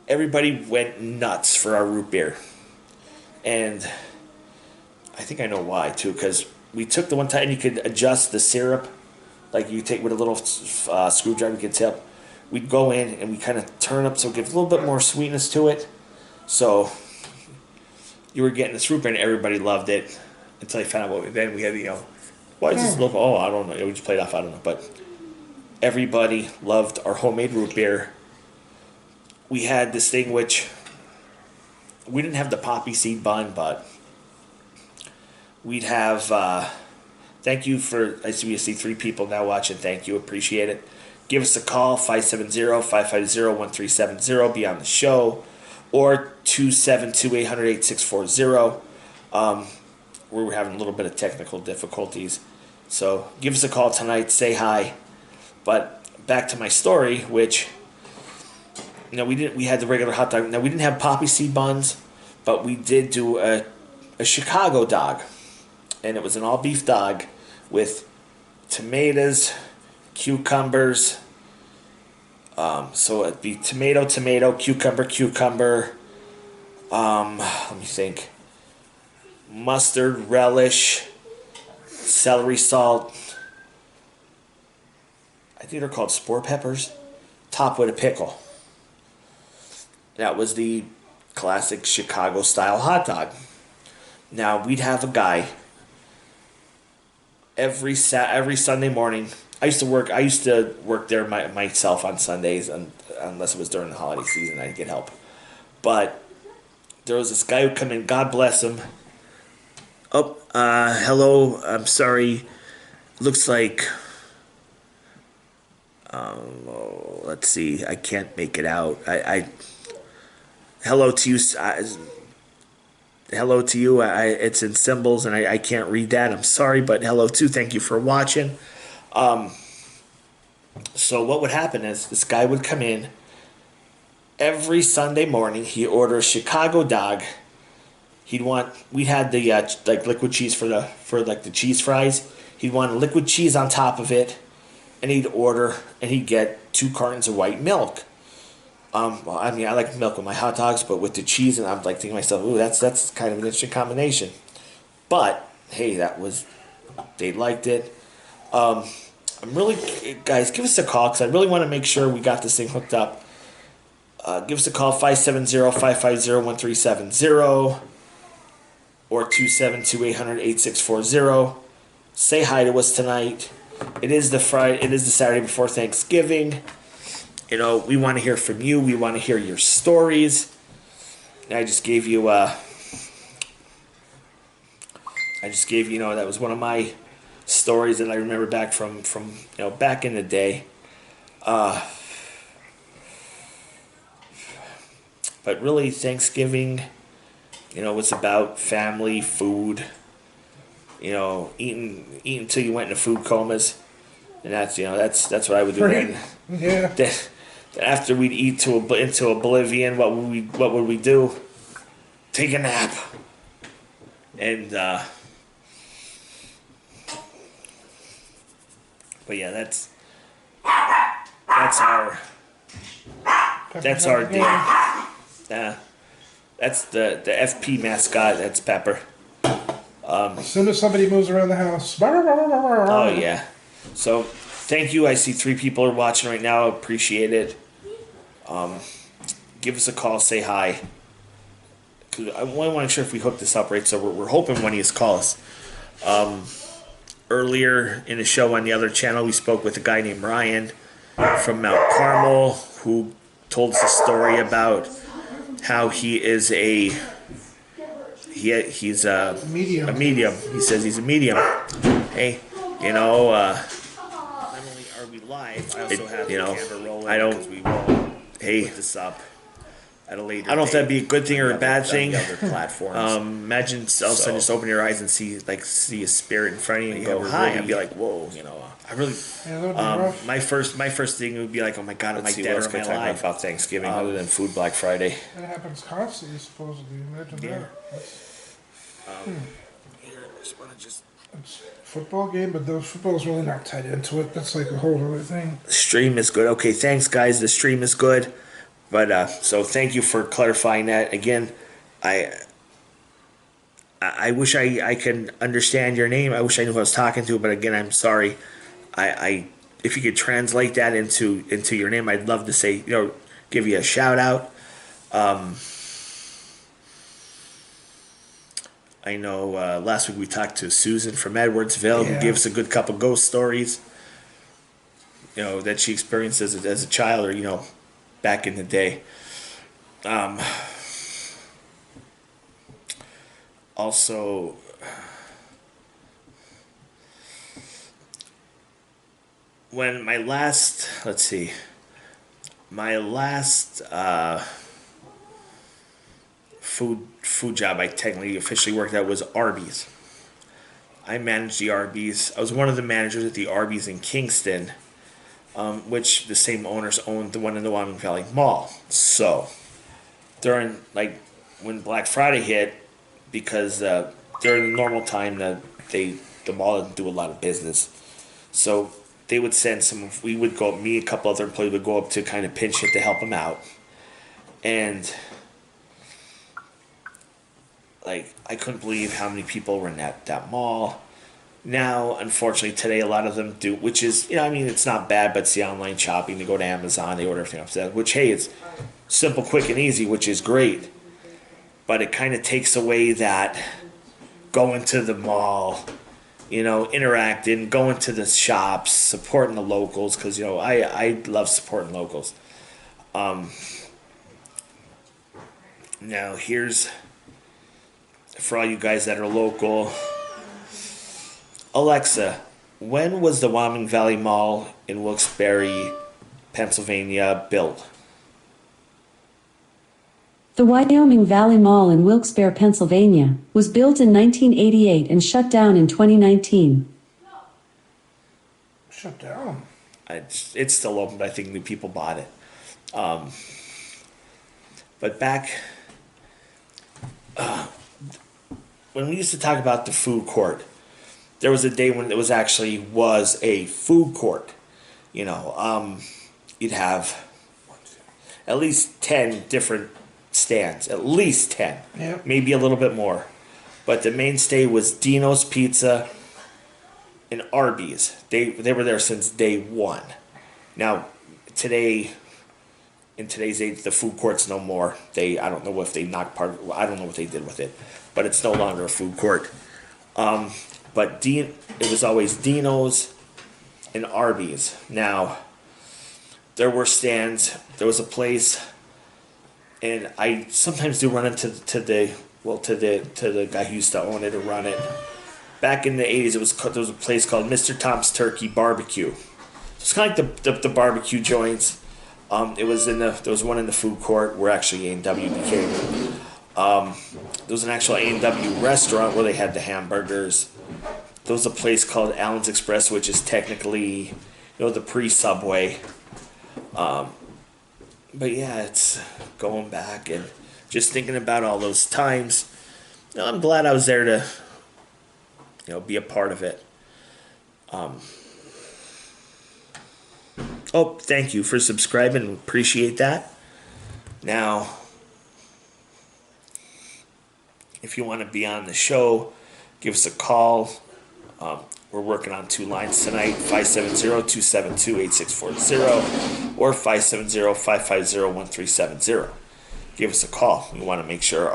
everybody went nuts for our root beer, and I think I know why too, because we took the one time and you could adjust the syrup, you take with a little screwdriver, you could tell. We'd go in and we kind of turn up so it gives a little bit more sweetness to it. So you were getting this root beer and everybody loved it until you found out then we had why is this little? Oh, I don't know. We just played off. I don't know, but everybody loved our homemade root beer. We had this thing which we didn't have the poppy seed bun, but we'd have. Thank you for. I see 3 people now watching. Thank you, appreciate it. Give us a call, 570-550-1370, be on the show, or 272-800-8640. We're having a little bit of technical difficulties. So give us a call tonight, say hi. But back to my story, which, we had the regular hot dog. Now, we didn't have poppy seed buns, but we did do a Chicago dog. And it was an all-beef dog with tomatoes, cucumbers, so it'd be tomato, cucumber, let me think, mustard, relish, celery salt, I think they're called spore peppers, topped with a pickle. That was the classic Chicago style hot dog. Now we'd have a guy every Sunday morning. I used to work there myself on Sundays, unless it was during the holiday season. I'd get help. But there was this guy who come in. God bless him. Oh, hello. I'm sorry. Looks like. Let's see. I can't make it out. Hello to you. Hello to you. It's in symbols, and I can't read that. I'm sorry, but hello too. Thank you for watching. So what would happen is this guy would come in, every Sunday morning he'd order a Chicago dog. We'd had the like liquid cheese for the cheese fries. He'd want liquid cheese on top of it, and he'd get 2 cartons of white milk. Well, I mean, I like milk with my hot dogs, but with the cheese, and I'm like thinking to myself, ooh, that's kind of an interesting combination. But hey, they liked it. I'm really, guys, give us a call because I really want to make sure we got this thing hooked up. Give us a call, 570-550-1370 or 272-800-8640. Say hi to us tonight. It is the Saturday before Thanksgiving. You know, we want to hear from you. We want to hear your stories. I just gave you, that was one of my stories that I remember back from back in the day. But really, Thanksgiving, was about family, food. Eating until you went into food comas, and that's what I would do. Right. Yeah. Then after we'd eat into oblivion, what would we do? Take a nap. And but yeah, that's our deal. That's the FP mascot. That's Pepper. As soon as somebody moves around the house. Oh yeah. So thank you. I see 3 people are watching right now. Appreciate it. Give us a call. Say hi. Cause I want to make sure if we hook this up right. So we're hoping one of you call us. Earlier in the show on the other channel, we spoke with a guy named Ryan from Mount Carmel who told us a story about how he is he's a medium. He says he's a medium. Hey, not only are we live, I also have the camera rolling. Because we will put this up at a later. I don't know if that'd be a good thing or a bad thing. Other platforms. Imagine all of a sudden just open your eyes and see a spirit in front of you and go hi. I'd be like, whoa, I really. My first thing would be like, oh my god, am I dead or am I alive? About Thanksgiving, other than food Black Friday. That happens constantly, supposedly. Imagine that. It's a football game, but the football's really not tied into it. That's like a whole other thing. The stream is good. Okay, thanks guys. The stream is good. But so thank you for clarifying that. Again, I wish I could understand your name. I wish I knew who I was talking to, but again, I'm sorry. If you could translate that into your name, I'd love to say, give you a shout out. I know last week we talked to Susan from Edwardsville, who gave us a good couple ghost stories, that she experienced as a child or, back in the day. Also, when my last food job I technically officially worked at was Arby's. I managed the Arby's. I was one of the managers at the Arby's in Kingston, which the same owners owned the one in the Wyoming Valley Mall. So during when Black Friday hit, because during the normal time the mall didn't do a lot of business, so they would send me a couple other employees would go up to kind of pinch hit to help them out, and I couldn't believe how many people were in that mall. Now, unfortunately, today a lot of them do, which is, it's not bad, but it's the online shopping. They go to Amazon, they order everything off that, which, hey, it's simple, quick, and easy, which is great. But it kind of takes away that going to the mall, interacting, going to the shops, supporting the locals, because, I love supporting locals. Now, here's, for all you guys that are local, Alexa, when was the Wyoming Valley Mall in Wilkes-Barre, Pennsylvania built? The Wyoming Valley Mall in Wilkes-Barre, Pennsylvania, was built in 1988 and shut down in 2019. Shut down? It's still open, but I think new people bought it. But back when we used to talk about the food court, there was a day when it was a food court. You'd have at least 10 different stands, at least 10, Yep. maybe a little bit more. But the mainstay was Dino's Pizza and Arby's. They were there since day one. Now, today, in today's age, the food court's no more. I don't know if they knocked I don't know what they did with it, but it's no longer a food court. But it was always Dino's and Arby's. Now, there were stands. There was a place, and I sometimes do run into the guy who used to own it or run it. Back in the 80s, there was a place called Mr. Tom's Turkey Barbecue. It's kind of like the barbecue joints. There was one in the food court where actually A&W became. There was an actual A&W restaurant where they had the hamburgers. There was a place called Allen's Express, which is technically, the pre-Subway. But yeah, it's going back and just thinking about all those times. I'm glad I was there to, be a part of it. Oh, thank you for subscribing. Appreciate that. Now, if you want to be on the show, give us a call. We're working on 2 lines tonight, 570-272-8640 or 570-550-1370. Give us a call. We want to make sure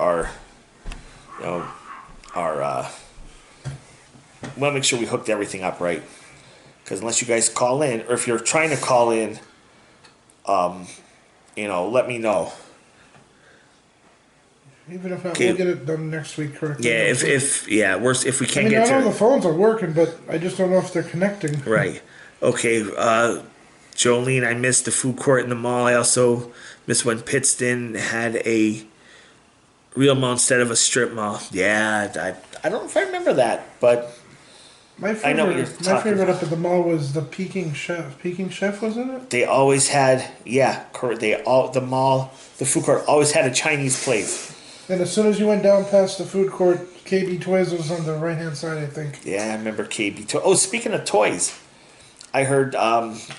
we want to make sure we hooked everything up right. Because unless you guys call in, or if you're trying to call in, let me know. Even if not, Okay. we'll get it done next week, correct? Yeah, if we I can't mean, get I know to the phones are working, but I just don't know if they're connecting. right. Okay, Jolene, I missed the food court in the mall. I also missed when Pittston had a real mall instead of a strip mall. Yeah, I don't know if I remember that, but My I know what you're favorite, talking about. up at the mall was the Peking Chef. Peking Chef, wasn't it? they always had correct. The food court always had a Chinese place. And as soon as you went down past the food court, KB Toys was on the right hand side, I think. Yeah, I remember KB. Oh, speaking of toys, I heard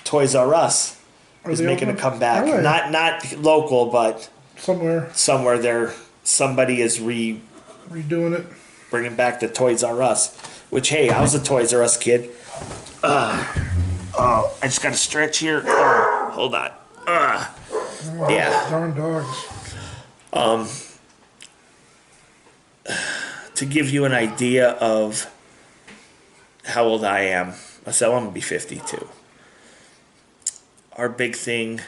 Toys R Us Are is they making a open? comeback. Are they? Not local, but Somewhere there. Somebody is redoing it. bringing back the Toys R Us. Which, hey, I was a Toys R Us kid. I just got to stretch here. Hold on. Yeah. Darn dogs. To give you an idea of how old I am, so I'm going to be 52. Our big thing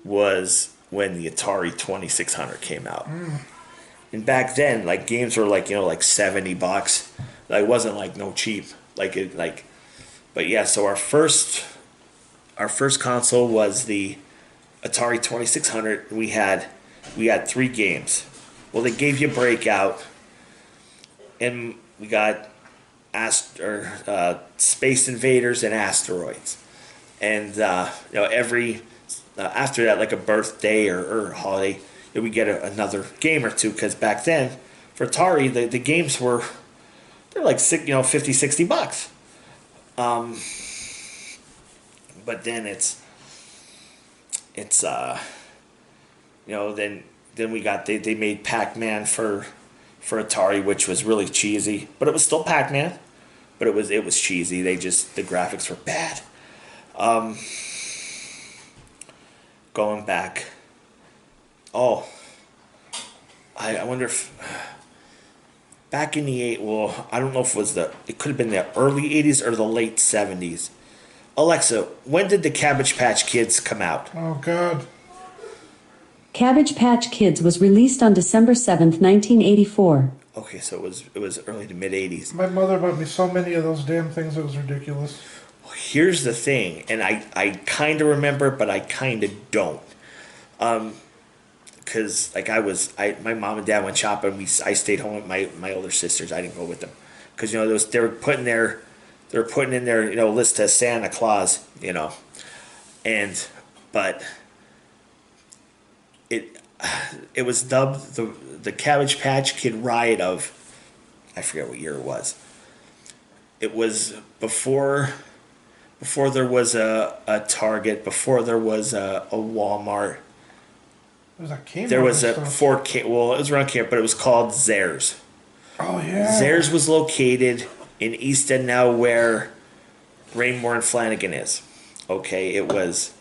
was when the Atari 2600 came out. And back then, like, games were like, like $70. Like, it wasn't like no cheap. But yeah, so our first console was the Atari 2600. We had 3 games. Well, they gave you Breakout, and we got Space Invaders and Asteroids. And every after that, like a birthday or holiday, we get another game or two, because back then for Atari the games they're like $50-$60. But then then we got they made Pac-Man for Atari, which was really cheesy, but it was still Pac-Man, but it was cheesy. The graphics were bad. Going back. Oh, I wonder if back in the I don't know if it could have been the early 80s or the late 70s. Alexa, when did the Cabbage Patch Kids come out? Oh, God. Cabbage Patch Kids was released on December 7th, 1984. Okay, so it was early to mid 80s. My mother bought me so many of those damn things, it was ridiculous. Here's the thing, and I kind of remember, but I kind of don't. Because my mom and dad went shopping. I stayed home with my older sisters. I didn't go with them because they were putting in their list to Santa Claus, but it was dubbed the Cabbage Patch Kid riot of, I forget what year it was. It was before there was a Target, before there was a Walmart. It was a Kmart. There was a stuff. Fort K. Well, it was around Kmart, but it was called Zares. Oh yeah. Zares was located in East End now, where Rainmore and Flanagan is. Okay, it was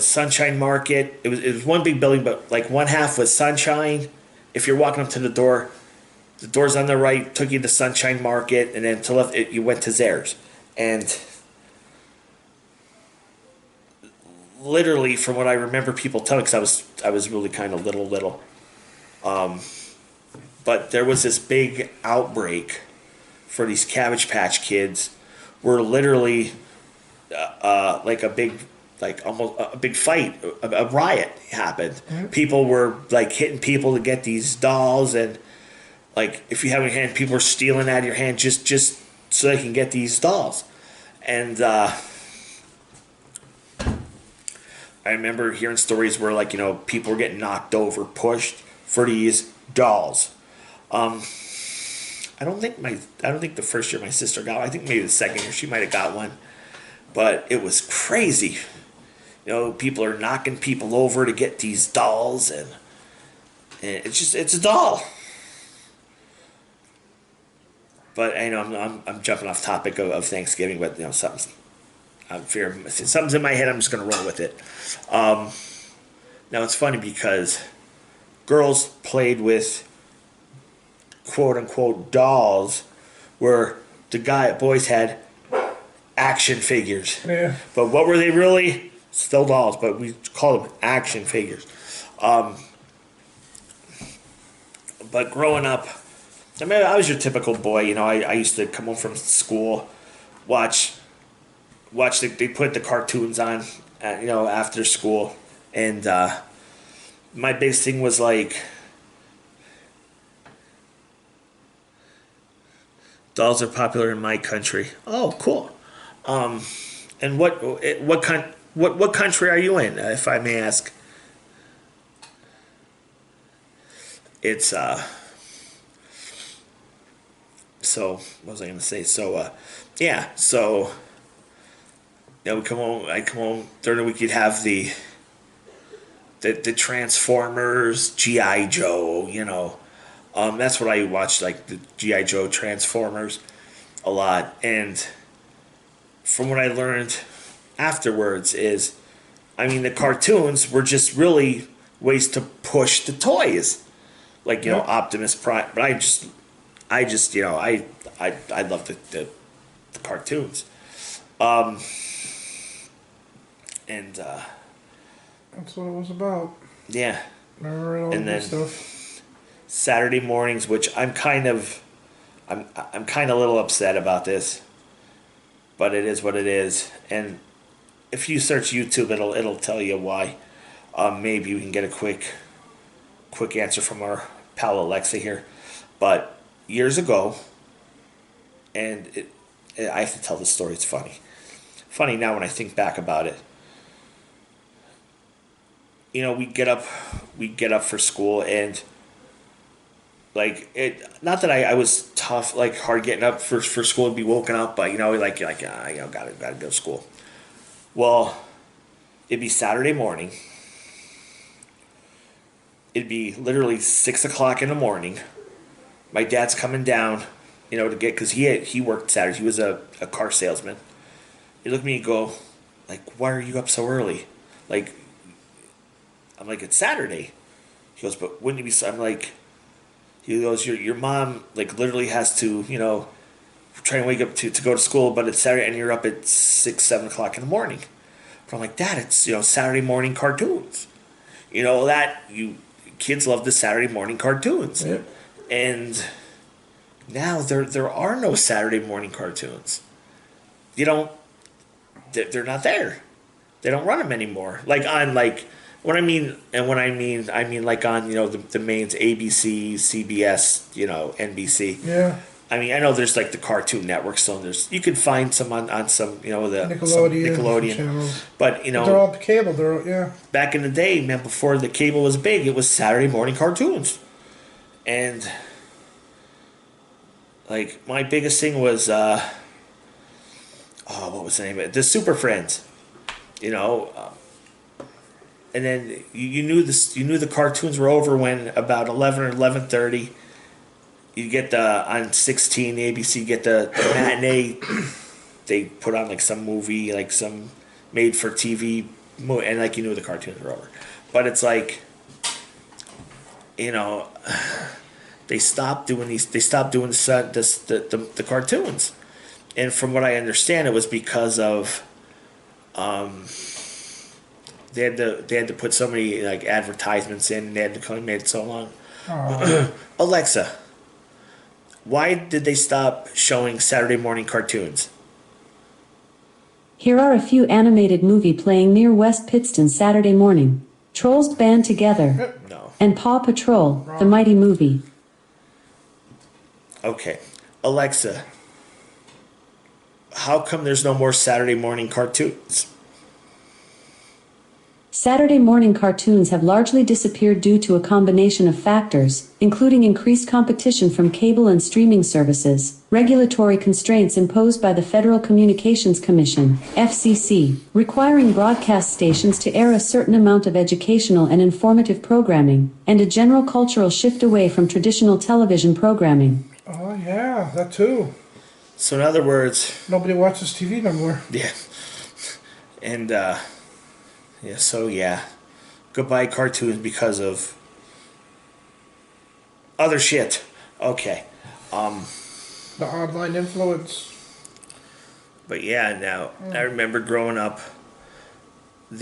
Sunshine Market. It was one big building, but like one half was Sunshine. If you're walking up to the door's on the right, took you to Sunshine Market, and then to the left, you went to Zares. And literally, from what I remember people telling, because I was really kind of little, but there was this big outbreak for these Cabbage Patch Kids, where literally, like a big, like almost a big fight, a riot happened. Mm-hmm. People were like hitting people to get these dolls, and like if you have in your hand, people were stealing out of your hand just so they can get these dolls. And I remember hearing stories where, like, people were getting knocked over, pushed for these dolls. I don't think the first year my sister got one. I think maybe the second year she might have got one. But it was crazy. People are knocking people over to get these dolls, and it's a doll. But I know I'm jumping off topic of Thanksgiving, but something's in my head. I'm just gonna roll with it. Now it's funny because girls played with quote unquote dolls, where boys had action figures. Yeah. But what were they really? Still dolls, but we call them action figures. But growing up, I mean, I was your typical boy. I used to come home from school, watch they put the cartoons on, after school, and my biggest thing was like, dolls are popular in my country. Oh, cool. And what country are you in, if I may ask? It's So what was I going to say? Yeah. So we come home. I come home during the week. You'd have the Transformers, GI Joe. That's what I watched, like the GI Joe Transformers, a lot. And from what I learned afterwards is, the cartoons were just really ways to push the toys, like Optimus Prime. But I love the cartoons, and That's what it was about. yeah. Remember all And this then stuff? Saturday mornings, which I'm kind of a little upset about this, but it is what it is. And if you search YouTube, it'll tell you why. Maybe we can get a quick answer from our pal Alexa here, but years ago, and I have to tell this story. It's funny now when I think back about it. We get up for school, and like not that I was tough, like hard getting up for school and be woken up, but gotta go to school. Well, it'd be Saturday morning. It'd be literally 6 o'clock in the morning. My dad's coming down, to get, because he worked Saturdays. He was a car salesman. He looked at me and go, like, why are you up so early? Like, I'm like, it's Saturday. He goes, but wouldn't you be? I'm like, he goes, your mom like literally has to try and wake up to go to school, but it's Saturday and you're up at 6, 7 o'clock in the morning. But I'm like, Dad, it's Saturday morning cartoons. That kids love the Saturday morning cartoons. Yep. And now there are no Saturday morning cartoons. They're not there. They don't run them anymore. Like on I mean like on the mains, ABC, CBS, NBC. Yeah. I mean, I know there's like the Cartoon Network, so you can find some on some, the Nickelodeon, some Nickelodeon, channels. but But they're all cable. They're yeah. back in the day, man, before the cable was big, it was Saturday morning cartoons, and like my biggest thing was what was the name of it? The Super Friends, you know. And then you knew this. You knew the cartoons were over when about 11 or 11:30. You get on 16 the ABC. You get the matinee. They put on like some movie, like some made for TV movie, and like you knew the cartoons were over. But it's like, they stopped doing these. They stopped doing the cartoons, and from what I understand, it was because of they had to put so many like advertisements in. They had to made it so long. Alexa, why did they stop showing Saturday morning cartoons? Here are a few animated movie playing near West Pittston Saturday morning. Trolls Band Together. No. And Paw Patrol, the mighty movie. Okay. Alexa, how come there's no more Saturday morning cartoons? Saturday morning cartoons have largely disappeared due to a combination of factors, including increased competition from cable and streaming services, regulatory constraints imposed by the Federal Communications Commission, FCC, requiring broadcast stations to air a certain amount of educational and informative programming, and a general cultural shift away from traditional television programming. Oh yeah, that too. So in other words, Nobody watches TV no more. yeah. And goodbye cartoons because of other shit. Okay. The online influence. But yeah, now I remember growing up, what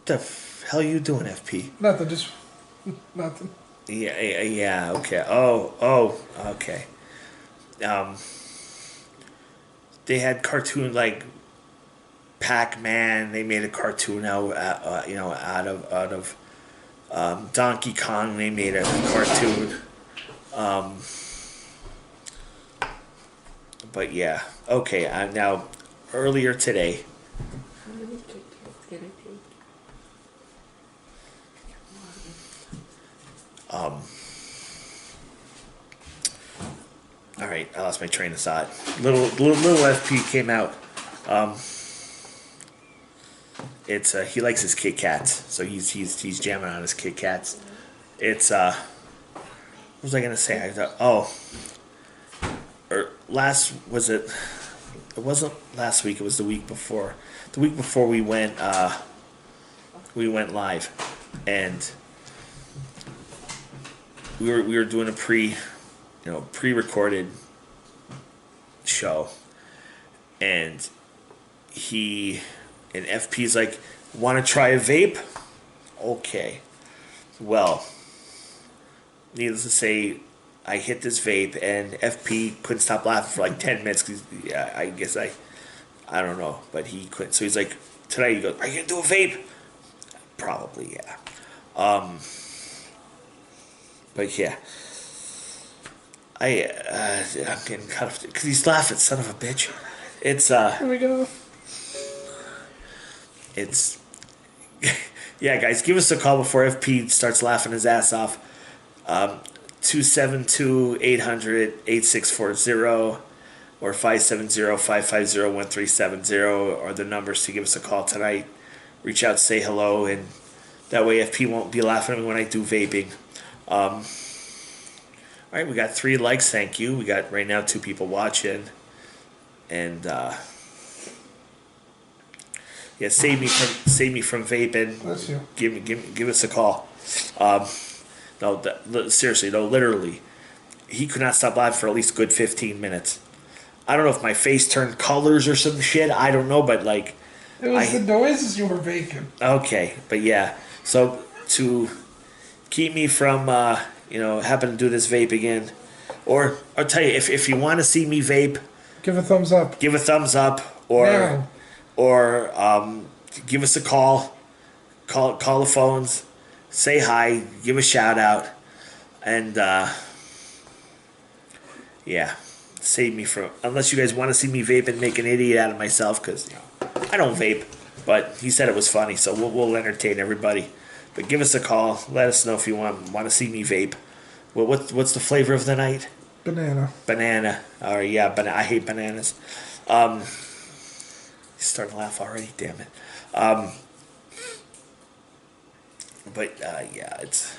the hell you doing, FP? Nothing, just nothing. Yeah, okay. Oh, okay. They had cartoon like Pac-Man. They made a cartoon out of Donkey Kong. They made a cartoon. But yeah, okay. Now earlier today. How many TikToks can I take? All right, I lost my train of thought. Little FP came out. It's he likes his Kit Kats, so he's jamming on his Kit Kats. It's what was I gonna say? I thought was it? It wasn't last week. It was the week before. The week before we went live, and we were doing a pre-recorded show, and FP's like, want to try a vape? Okay. Well, needless to say, I hit this vape, and FP couldn't stop laughing for like 10 minutes. Cause, yeah, I guess I don't know, but he couldn't. So he's like, tonight he goes, are you gonna do a vape? Probably, yeah. But yeah. I'm getting cut off because he's laughing, son of a bitch. It's Here we go. It's yeah, guys, give us a call before FP starts laughing his ass off. 272-800-8640 or 570-550-1370 are the numbers to give us a call tonight. Reach out, say hello, and that way FP won't be laughing at me when I do vaping. All right, we got 3 likes, thank you. We got right now 2 people watching, and yeah, save me from vaping. Bless you. Give us a call. Seriously, literally, he could not stop laughing for at least a good 15 minutes. I don't know if my face turned colors or some shit. I don't know, but like, It was the noises you were making. okay, but yeah. So to keep me from having to do this vape again, or I'll tell you, if you want to see me vape, Give a thumbs up. give a thumbs up, or Now. or give us a call the phones, say hi, give a shout out, And yeah, save me from, unless you guys want to see me vape and make an idiot out of myself, because I don't vape, but he said it was funny, so we'll entertain everybody. But give us a call. Let us know if you want to see me vape. What's the flavor of the night? Banana. Banana. Or yeah, I hate bananas. He's starting to laugh already. Damn it. But yeah, it's.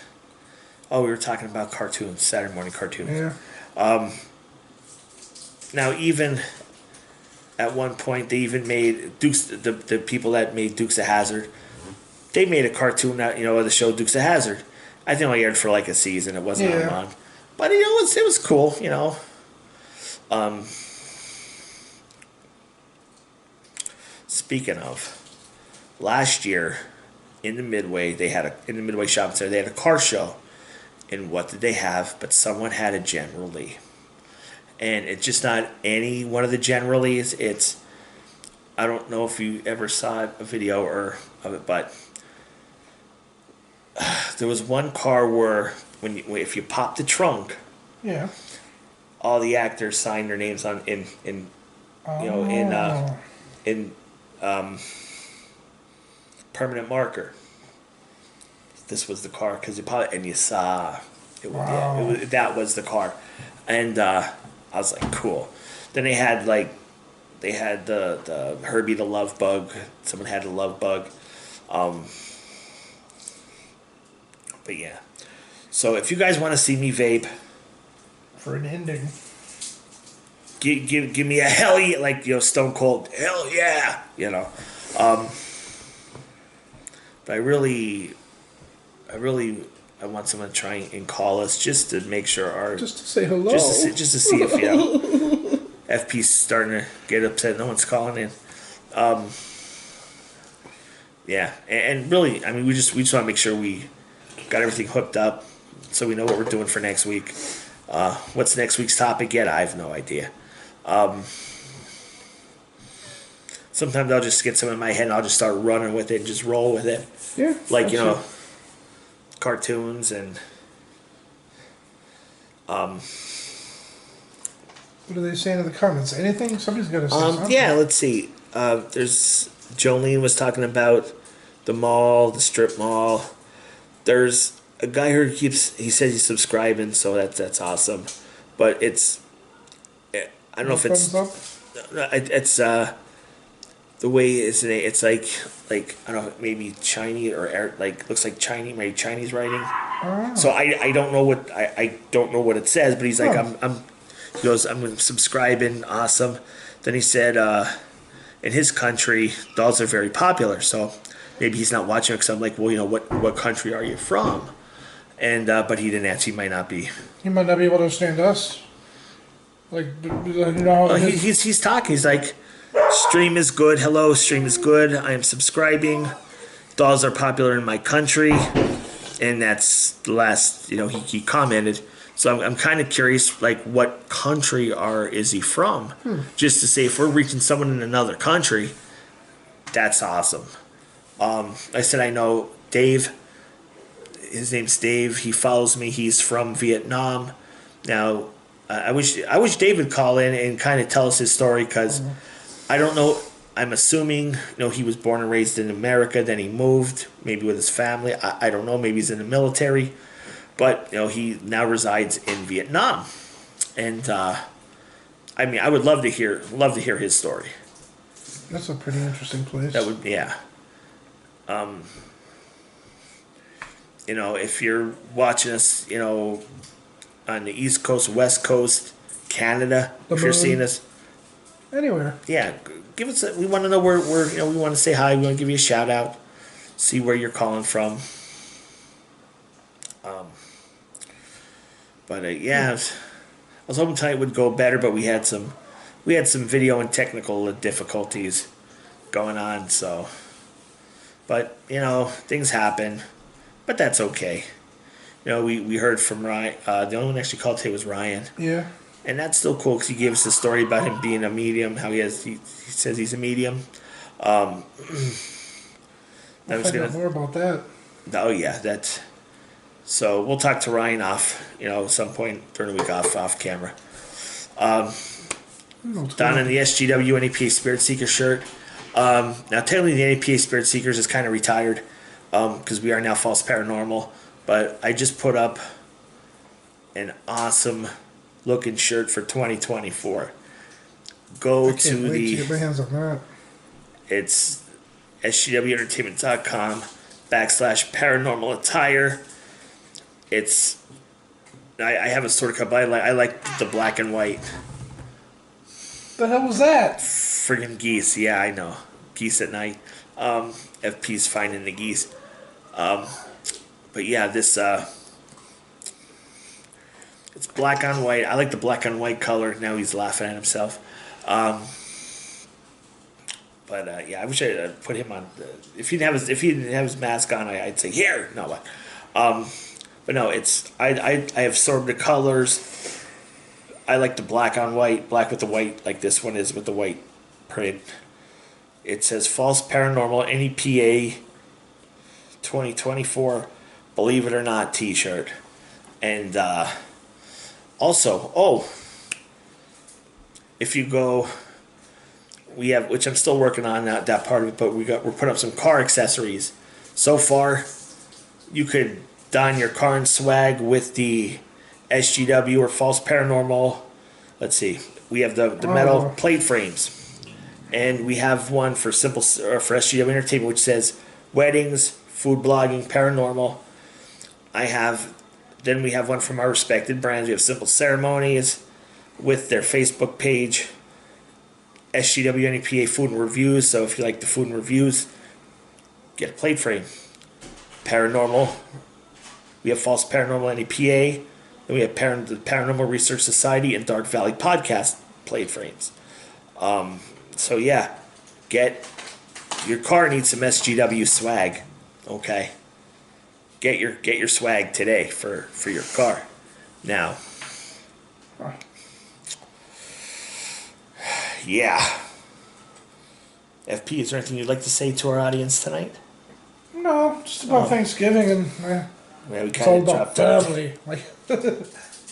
Oh, we were talking about cartoons, Saturday morning cartoons. Yeah. Now, even at one point, they even made Dukes. The people that made Dukes of Hazzard, they made a cartoon that of the show Dukes of Hazzard. I think it only aired for like a season. It wasn't on long, but it was cool. Speaking of, last year in the Midway, in the Midway Shopping Center they had a car show, and what did they have? But someone had a General Lee, and it's just not any one of the General Lees. It's, I don't know if you ever saw a video of it, but there was one car where if you pop the trunk, Yeah. all the actors signed their names on in permanent marker. This was the car because you saw it. Wow. That was the car, and I was like, cool. Then they had the Herbie the Love Bug. Someone had a Love Bug. But yeah. So if you guys want to see me vape, For an ending. give me a hell yeah, like Stone Cold, hell yeah, But I want someone to try and call us just to make sure Just to say hello. just to see if FP's starting to get upset. No one's calling in. Yeah, and really, I mean, we just want to make sure we got everything hooked up, so we know what we're doing for next week. What's next week's topic yet? I have no idea. Sometimes I'll just get some in my head and I'll just start running with it and just roll with it. Yeah. Like, cartoons and What are they saying in the comments? Anything? Somebody's got to say something. yeah, let's see. There's Jolene was talking about the mall, the strip mall. There's a guy who he says he's subscribing, so that's awesome. But it's, I don't know if it's the way it's like I don't know, maybe Chinese or like looks like Chinese, maybe Chinese writing. Oh. So I don't know what I don't know what it says, but he's like he goes, I'm subscribing, awesome. Then he said in his country dolls are very popular, so maybe he's not watching it because I'm like, well, what country are you from? And but he didn't answer. He might not be. He might not be able to understand us. Like, He's talking. He's like, stream is good. Hello, stream is good. I am subscribing. Dolls are popular in my country, and that's the last. He commented. So I'm kind of curious, like, what country is he from? Just to say, if we're reaching someone in another country, that's awesome. I said I know Dave. His name's Dave. He follows me. He's from Vietnam. Now, I wish Dave would call in and kind of tell us his story, because I don't know. I'm assuming he was born and raised in America. Then he moved, maybe with his family. I don't know. Maybe he's in the military, but he now resides in Vietnam. And I mean, I would love to hear his story. That's a pretty interesting place. That would, yeah. If you're watching us, on the East Coast, West Coast, Canada, if you're seeing us anywhere, yeah, give us. We want to know where we want to say hi. We want to give you a shout out, see where you're calling from. But yeah, I was hoping tonight would go better, but we had some video and technical difficulties going on. So, but things happen, but that's okay. We heard from Ryan. The only one actually called today was Ryan. Yeah. And that's still cool because he gave us a story about him being a medium. How he says he's a medium. Find out more about that. Oh yeah, that's So we'll talk to Ryan off, some point during the week off camera. Down in the SGW NEPA Spirit Seeker shirt. Now, technically, the NEPA Spirit Seekers is kind of retired because we are now False Paranormal. But I just put up an awesome looking shirt for 2024. Go I can't to wait to get my hands on that. It's sgwentertainment.com/paranormal attire. I have a sort of cup, but I like the black and white. The hell was that? Friggin' geese, yeah, I know. Geese at night. FP's finding the geese. But yeah, this it's black on white. I like the black on white color. Now he's laughing at himself. But yeah, I wish I put him on. If he didn't have his mask on, I'd say here. No, but no, it's I have absorbed the colors. I like the black on white, black with the white, like this one is with the white print. It says False Paranormal NEPA 2024, Believe It or Not T-shirt, and also, if you go. We have, which I'm still working on that part of it, but we're putting up some car accessories. So far, you could don your car and swag with the SGW or False Paranormal. Let's see, we have the metal plate frames, and we have one for SGW Entertainment, which says weddings, food blogging, paranormal. Then we have one from our respected brands. We have Simple Ceremonies with their Facebook page. SGW NEPA Food and Reviews, so if you like the food and reviews, get a plate frame. Paranormal, we have False Paranormal NEPA, then we have the Paranormal Research Society and Dark Valley Podcast plate frames. So yeah, your car needs some SGW swag, okay? Get your swag today for your car. Now, yeah. FP, is there anything you'd like to say to our audience tonight? No, just about Thanksgiving and Yeah, we it's kind all of about dropped out. family. Like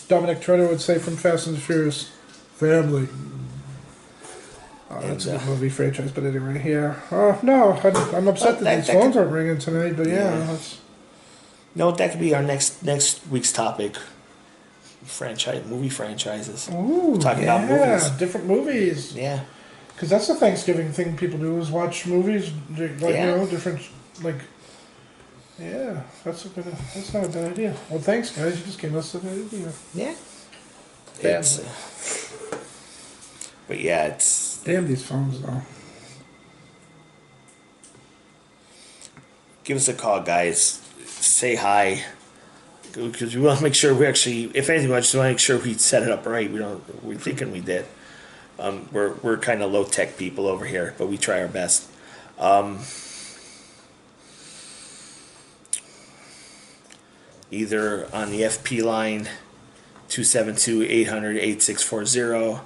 Dominic Treader would say from Fast and the Furious, family. That's a good movie franchise, but anyway, yeah. No, I'm upset that these phones aren't ringing tonight, but yeah. That's... No, that could be our next week's topic. Movie franchises. Ooh, Talking about movies. Different movies. Yeah. Because that's the Thanksgiving thing people do is watch movies, like different, like. Yeah, that's not a bad idea. Well, thanks, guys. You just gave us an idea. Yeah. Damn. But yeah, it's. Damn these phones, though. Give us a call, guys. Say hi. Because we want to make sure we actually, if anything, we just want to make sure we set it up right. We're thinking we did. We're kind of low tech people over here, but we try our best. Either on the FP line 272-800-8640,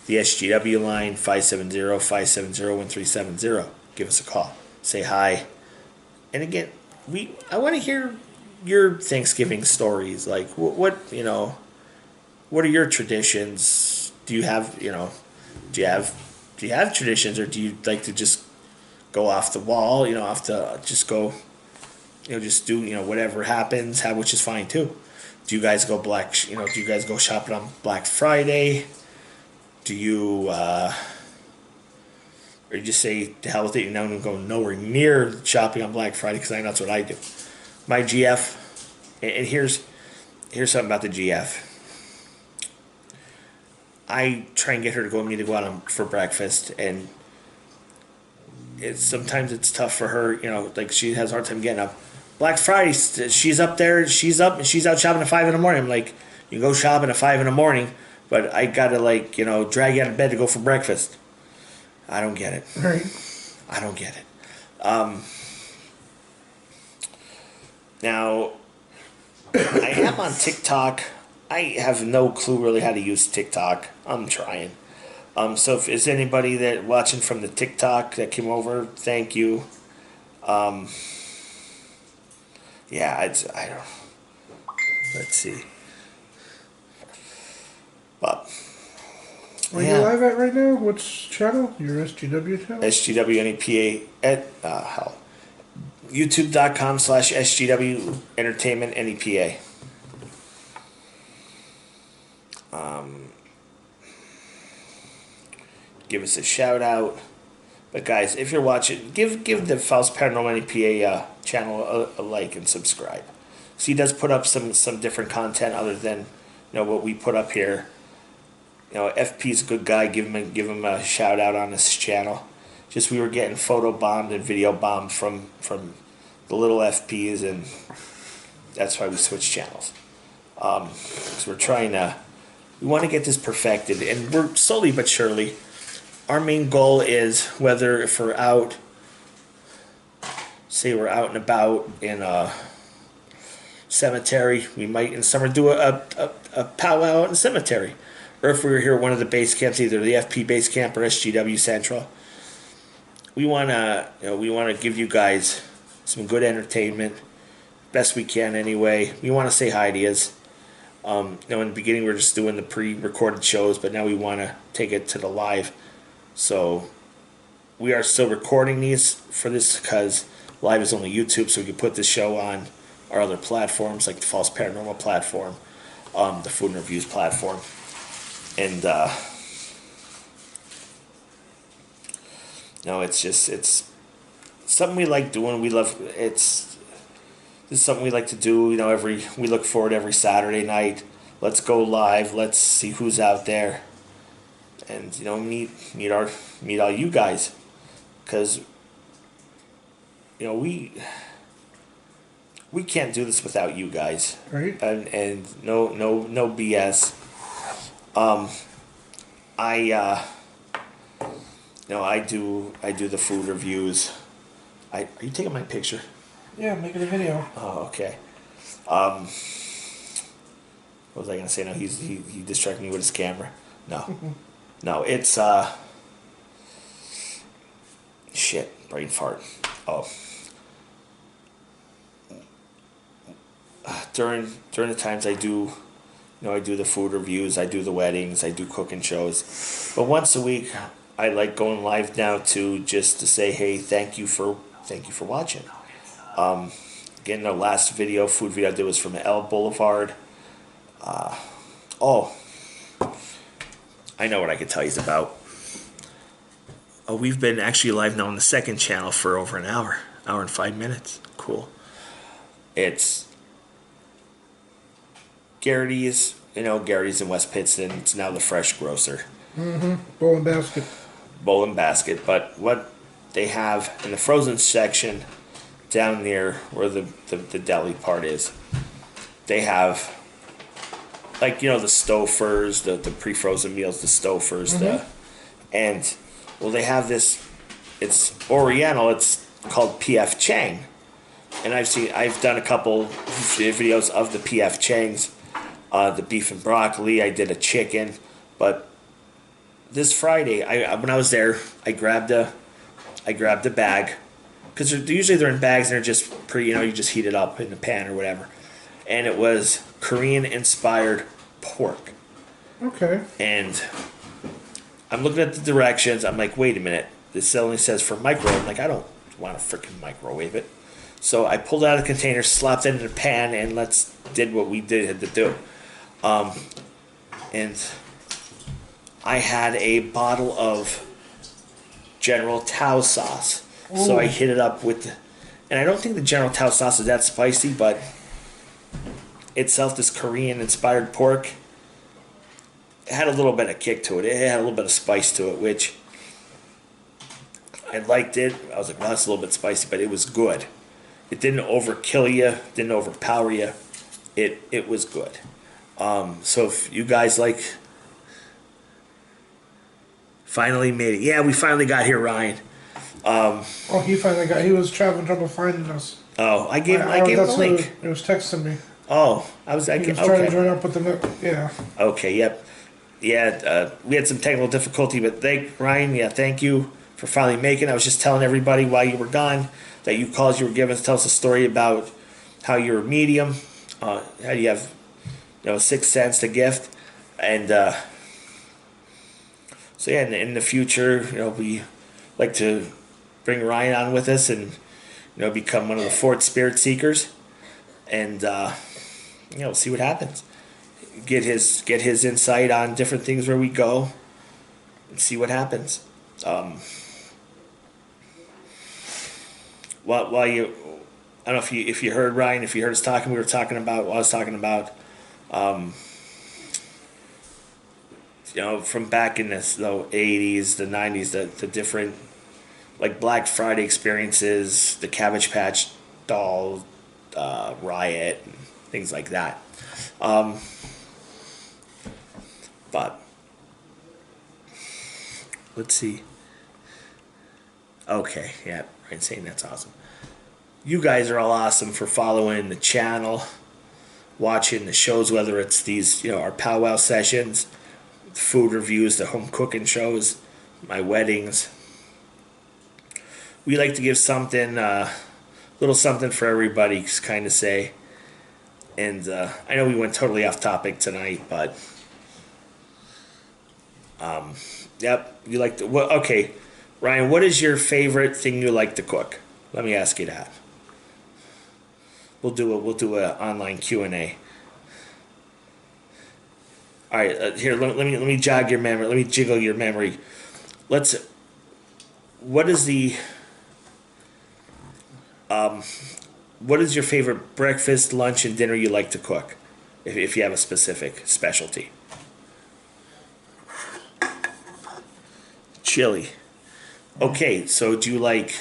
the SGW line 570-570-1370. Give us a call. Say hi. And again, I want to hear your Thanksgiving stories. Like what are your traditions? Do you have traditions, or do you like to just go off the wall, just go, just do, whatever happens, which is fine too. Do you guys go do you guys go shopping on Black Friday? Do you or you just say to hell with it, you're not going to go nowhere near shopping on Black Friday, because I know that's what I do. My GF, and here's something about the GF. I try and get her to go with me to go out for breakfast, and sometimes it's tough for her, like she has a hard time getting up. Black Friday, she's up there, she's out shopping at 5 in the morning. I'm like, you go shopping at 5 in the morning, but I gotta drag you out of bed to go for breakfast. I don't get it. Right. I don't get it. Now, I am on TikTok. I have no clue really how to use TikTok. I'm trying. So if there's anybody that watching from the TikTok that came over, thank you. Yeah, Let's see. But Where you live at right now? Which channel? Your SGW channel? SGW NEPA at hell. YouTube.com/SGW Entertainment NEPA. Give us a shout out. But guys, if you're watching, give the False Paranormal NEPA channel a like and subscribe. So he does put up some different content other than what we put up here. FP's a good guy. Give him a shout out on this channel. Just we were getting photo bombed and video bombed from the little FPs, and that's why we switched channels. Because we want to get this perfected, and we're slowly but surely. Our main goal is whether if we're out and about in a cemetery, we might in summer do a powwow out in the cemetery. Or if we were here at one of the base camps, either the FP base camp or SGW Central, we wanna give you guys some good entertainment, best we can anyway. We want to say hi to you. In the beginning we were just doing the pre-recorded shows, but now we want to take it to the live. So we are still recording these for this because live is only YouTube, so we can put this show on our other platforms like the False Paranormal platform, the Food and Reviews platform. And it's something we like doing. We love this is something we like to do. We look forward every Saturday night. Let's go live. Let's see who's out there, and meet all you guys, because we can't do this without you guys. Right. And no BS. I do the food reviews. Are you taking my picture? Yeah, I'm making a video. Oh, okay. What was I gonna say? No, he distracted me with his camera. No, no, it's shit, brain fart. Oh, during the times I do. I do the food reviews, I do the weddings, I do cooking shows. But once a week, I like going live now just to say, hey, thank you for watching. Again, the last food video I did was from L Boulevard. I know what I could tell you about. We've been actually live now on the second channel for over an hour and 5 minutes. Cool. It's Garrity's in West Pittston. It's now the Fresh Grocer. Mm-hmm. Bowl and basket. But what they have in the frozen section down near where the deli part is, they have the Stofers, the pre-frozen meals, the Stofers, they have this. It's Oriental. It's called PF Chang, and I've done a couple videos of the PF Changs. The beef and broccoli. I did a chicken, but this Friday, when I was there, I grabbed a bag, because usually they're in bags and they're just you just heat it up in the pan or whatever, and it was Korean inspired pork. Okay. And I'm looking at the directions. I'm like, wait a minute. This only says for microwave. I'm like, I don't want to freaking microwave it. So I pulled out a container, slapped it in the pan, and did what we had to do. And I had a bottle of General Tao sauce. Ooh. So I hit it up and I don't think the General Tao sauce is that spicy, but itself, this Korean inspired pork, it had a little bit of kick to it. It had a little bit of spice to it, which I liked it. I was like, well, that's a little bit spicy, but it was good. It didn't overkill you, didn't overpower you. It was good. So if you guys finally made it. Yeah, we finally got here, Ryan. He was traveling trouble finding us. Oh, I gave him the link. It was texting me. Oh, he was trying to join up with yeah. Okay, yep. Yeah, we had some technical difficulty, but Ryan, thank you for finally making it. I was just telling everybody while you were gone that you were giving us, tell us a story about how you're a medium, how you have $6 to gift. And so yeah, in the future, we like to bring Ryan on with us and become one of the fourth spirit seekers, and see what happens. Get his insight on different things where we go, and see what happens. While you, I don't know if you heard Ryan, if you heard us talking, we were talking about. I was talking about. From back in the 80s, the 90s, the different, like, Black Friday experiences, the Cabbage Patch Doll riot, and things like that. But let's see. Okay, yeah, Ryan's saying that's awesome. You guys are all awesome for following the channel, watching the shows, whether it's these, our powwow sessions, food reviews, the home cooking shows, my weddings. We like to give something, little something for everybody, kind of say. And I know we went totally off topic tonight, but yep, you like to. Well, okay, Ryan, what is your favorite thing you like to cook? Let me ask you that. We'll do a online Q&A. All right, here. Let me jog your memory. Let me jiggle your memory. What is your favorite breakfast, lunch, and dinner you like to cook? If you have a specific specialty. Chili. Okay, so do you like?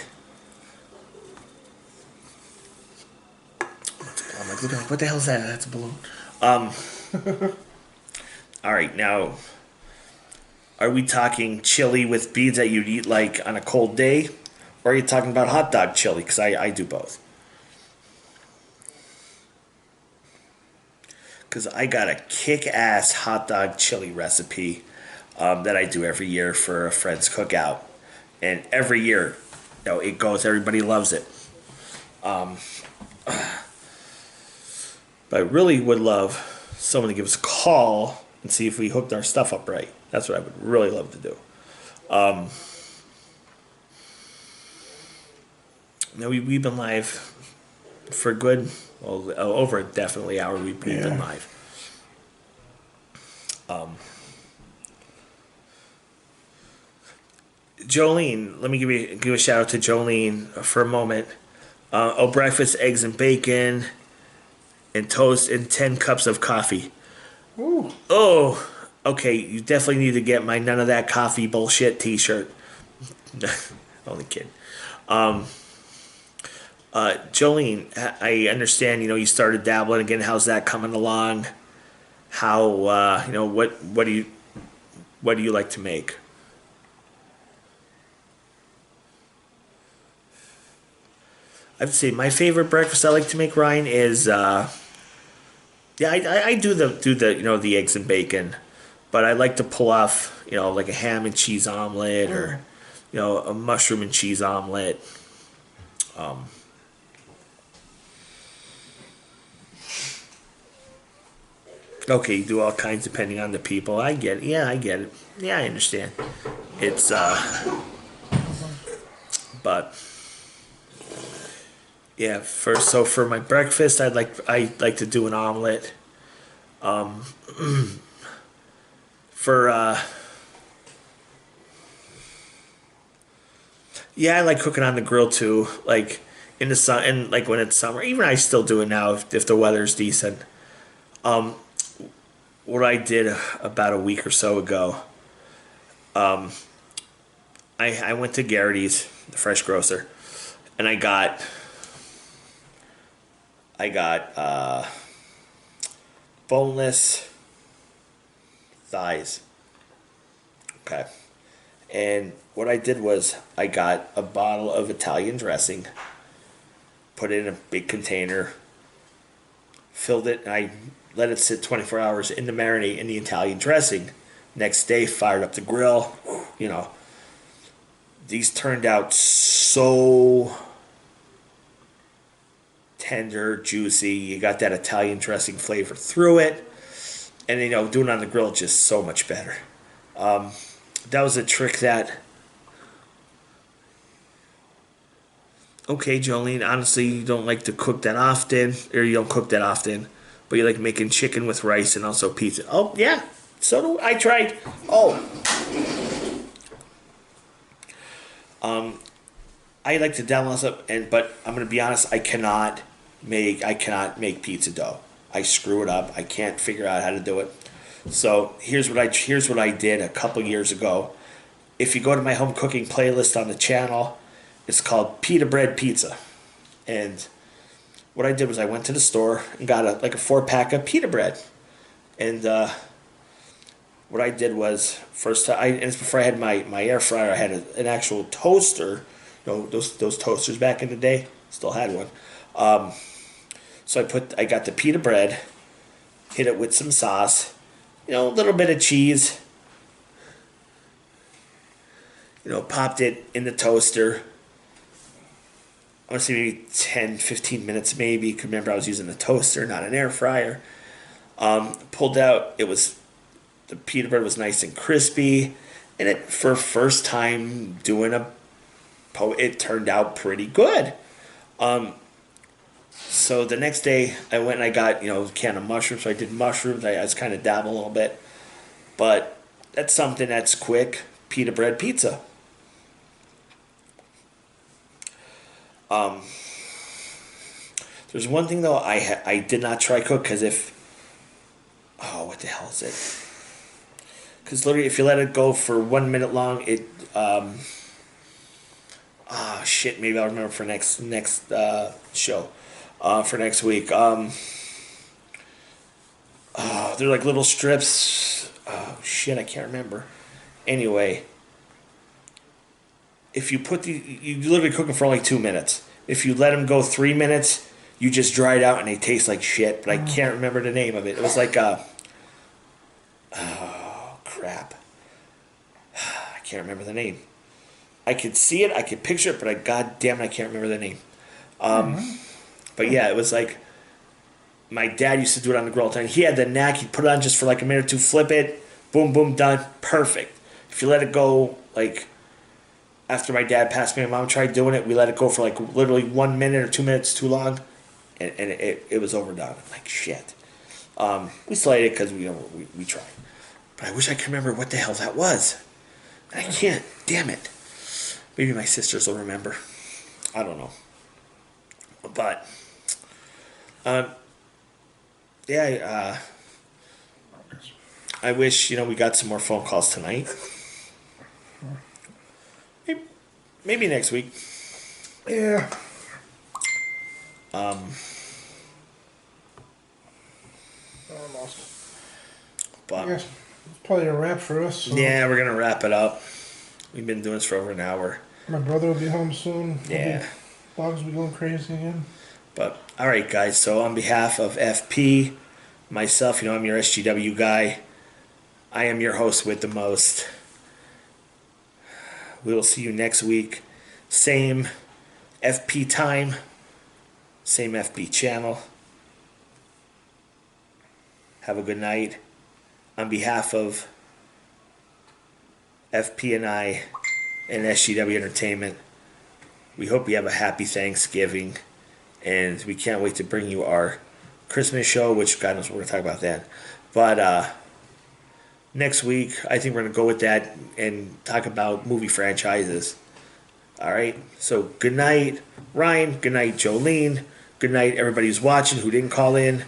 I'm like, what the hell is that? That's a balloon. All right, now, are we talking chili with beans that you'd eat like on a cold day? Or are you talking about hot dog chili? Because I do both. Because I got a kick-ass hot dog chili recipe that I do every year for a friend's cookout. And every year, it goes, everybody loves it. But I really would love someone to give us a call and see if we hooked our stuff up right. That's what I would really love to do. We've been live for good, over definitely hour. We've been live. Jolene, let me give a shout out to Jolene for a moment. Breakfast, eggs and bacon, and toast, and 10 cups of coffee. Ooh. Oh, okay. You definitely need to get my none of that coffee bullshit T-shirt. Only kidding. Jolene, I understand. You started dabbling again. How's that coming along? How what do you like to make? I'd say my favorite breakfast I like to make, Ryan, is I do the eggs and bacon, but I like to pull off like a ham and cheese omelet or a mushroom and cheese omelet. Okay, you do all kinds depending on the people. I get it. Yeah, I get it. Yeah, I understand. It's but yeah, for my breakfast, I like to do an omelet. I like cooking on the grill too. Like in the sun, and like when it's summer. Even I still do it now if the weather's decent. What I did about a week or so ago, I went to Garrity's, the fresh grocer, and I got boneless thighs. Okay. And what I did was I got a bottle of Italian dressing, put it in a big container, filled it, and I let it sit 24 hours in the marinade in the Italian dressing. Next day, fired up the grill. These turned out so tender, juicy. You got that Italian dressing flavor through it. And doing it on the grill is just so much better. That was a trick that. Okay, Jolene, honestly, you don't like to cook that often, or you don't cook that often, but you like making chicken with rice and also pizza. Oh, yeah, so do I. Tried. Oh. I like to download stuff, but I'm gonna be honest, I cannot make pizza dough. I screw it up. I can't figure out how to do it. So here's what I did a couple years ago. If you go to my home cooking playlist on the channel, it's called Pita Bread Pizza. And what I did was I went to the store and got a 4-pack of pita bread. And what I did was first, and it's before I had my air fryer. I had an actual toaster. Those toasters back in the day. Still had one. So I got the pita bread, hit it with some sauce, a little bit of cheese. Popped it in the toaster. I want to say maybe 10, 15 minutes maybe. Remember, I was using a toaster, not an air fryer. Pulled out. The pita bread was nice and crispy. And for first time doing it turned out pretty good. So the next day, I went and I got, a can of mushrooms. So I did mushrooms. I was kind of dabble a little bit. But that's something that's quick. Pita bread pizza. There's one thing though I did not try cook because what the hell is it? Because literally if you let it go for 1 minute long, maybe I'll remember for next show, for next week. They're like little strips. Oh shit, I can't remember. Anyway. If you you literally cook them for only 2 minutes. If you let them go 3 minutes, you just dry it out and they taste like shit. But I can't remember the name of it. It was like oh crap. I can't remember the name. I could see it, I could picture it, but god damn it, I can't remember the name. But yeah, it was like my dad used to do it on the grill all the time. He had the knack. He'd put it on just for like a minute or two, flip it, boom, boom, done, perfect. If you let it go after my dad passed me, my mom tried doing it. We let it go for literally 1 minute or 2 minutes too long, and it was overdone. I'm like shit. We still ate it because we tried, but I wish I could remember what the hell that was. I can't. Damn it. Maybe my sisters will remember. I don't know. But yeah. I wish we got some more phone calls tonight. Maybe next week. Yeah. But yes, it's probably a wrap for us. So. Yeah, we're gonna wrap it up. We've been doing this for over an hour. My brother will be home soon. Yeah. Dogs will be going crazy again. But all right, guys. So on behalf of FP, myself, I'm your SGW guy. I am your host with the most. We will see you next week. Same FP time. Same FP channel. Have a good night. On behalf of FP and I and SGW Entertainment, we hope you have a happy Thanksgiving. And we can't wait to bring you our Christmas show, which God knows we're going to talk about that. But next week, I think we're going to go with that and talk about movie franchises. All right? So good night, Ryan. Good night, Jolene. Good night, everybody who's watching who didn't call in.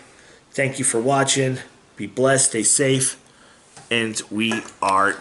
Thank you for watching. Be blessed. Stay safe. And we are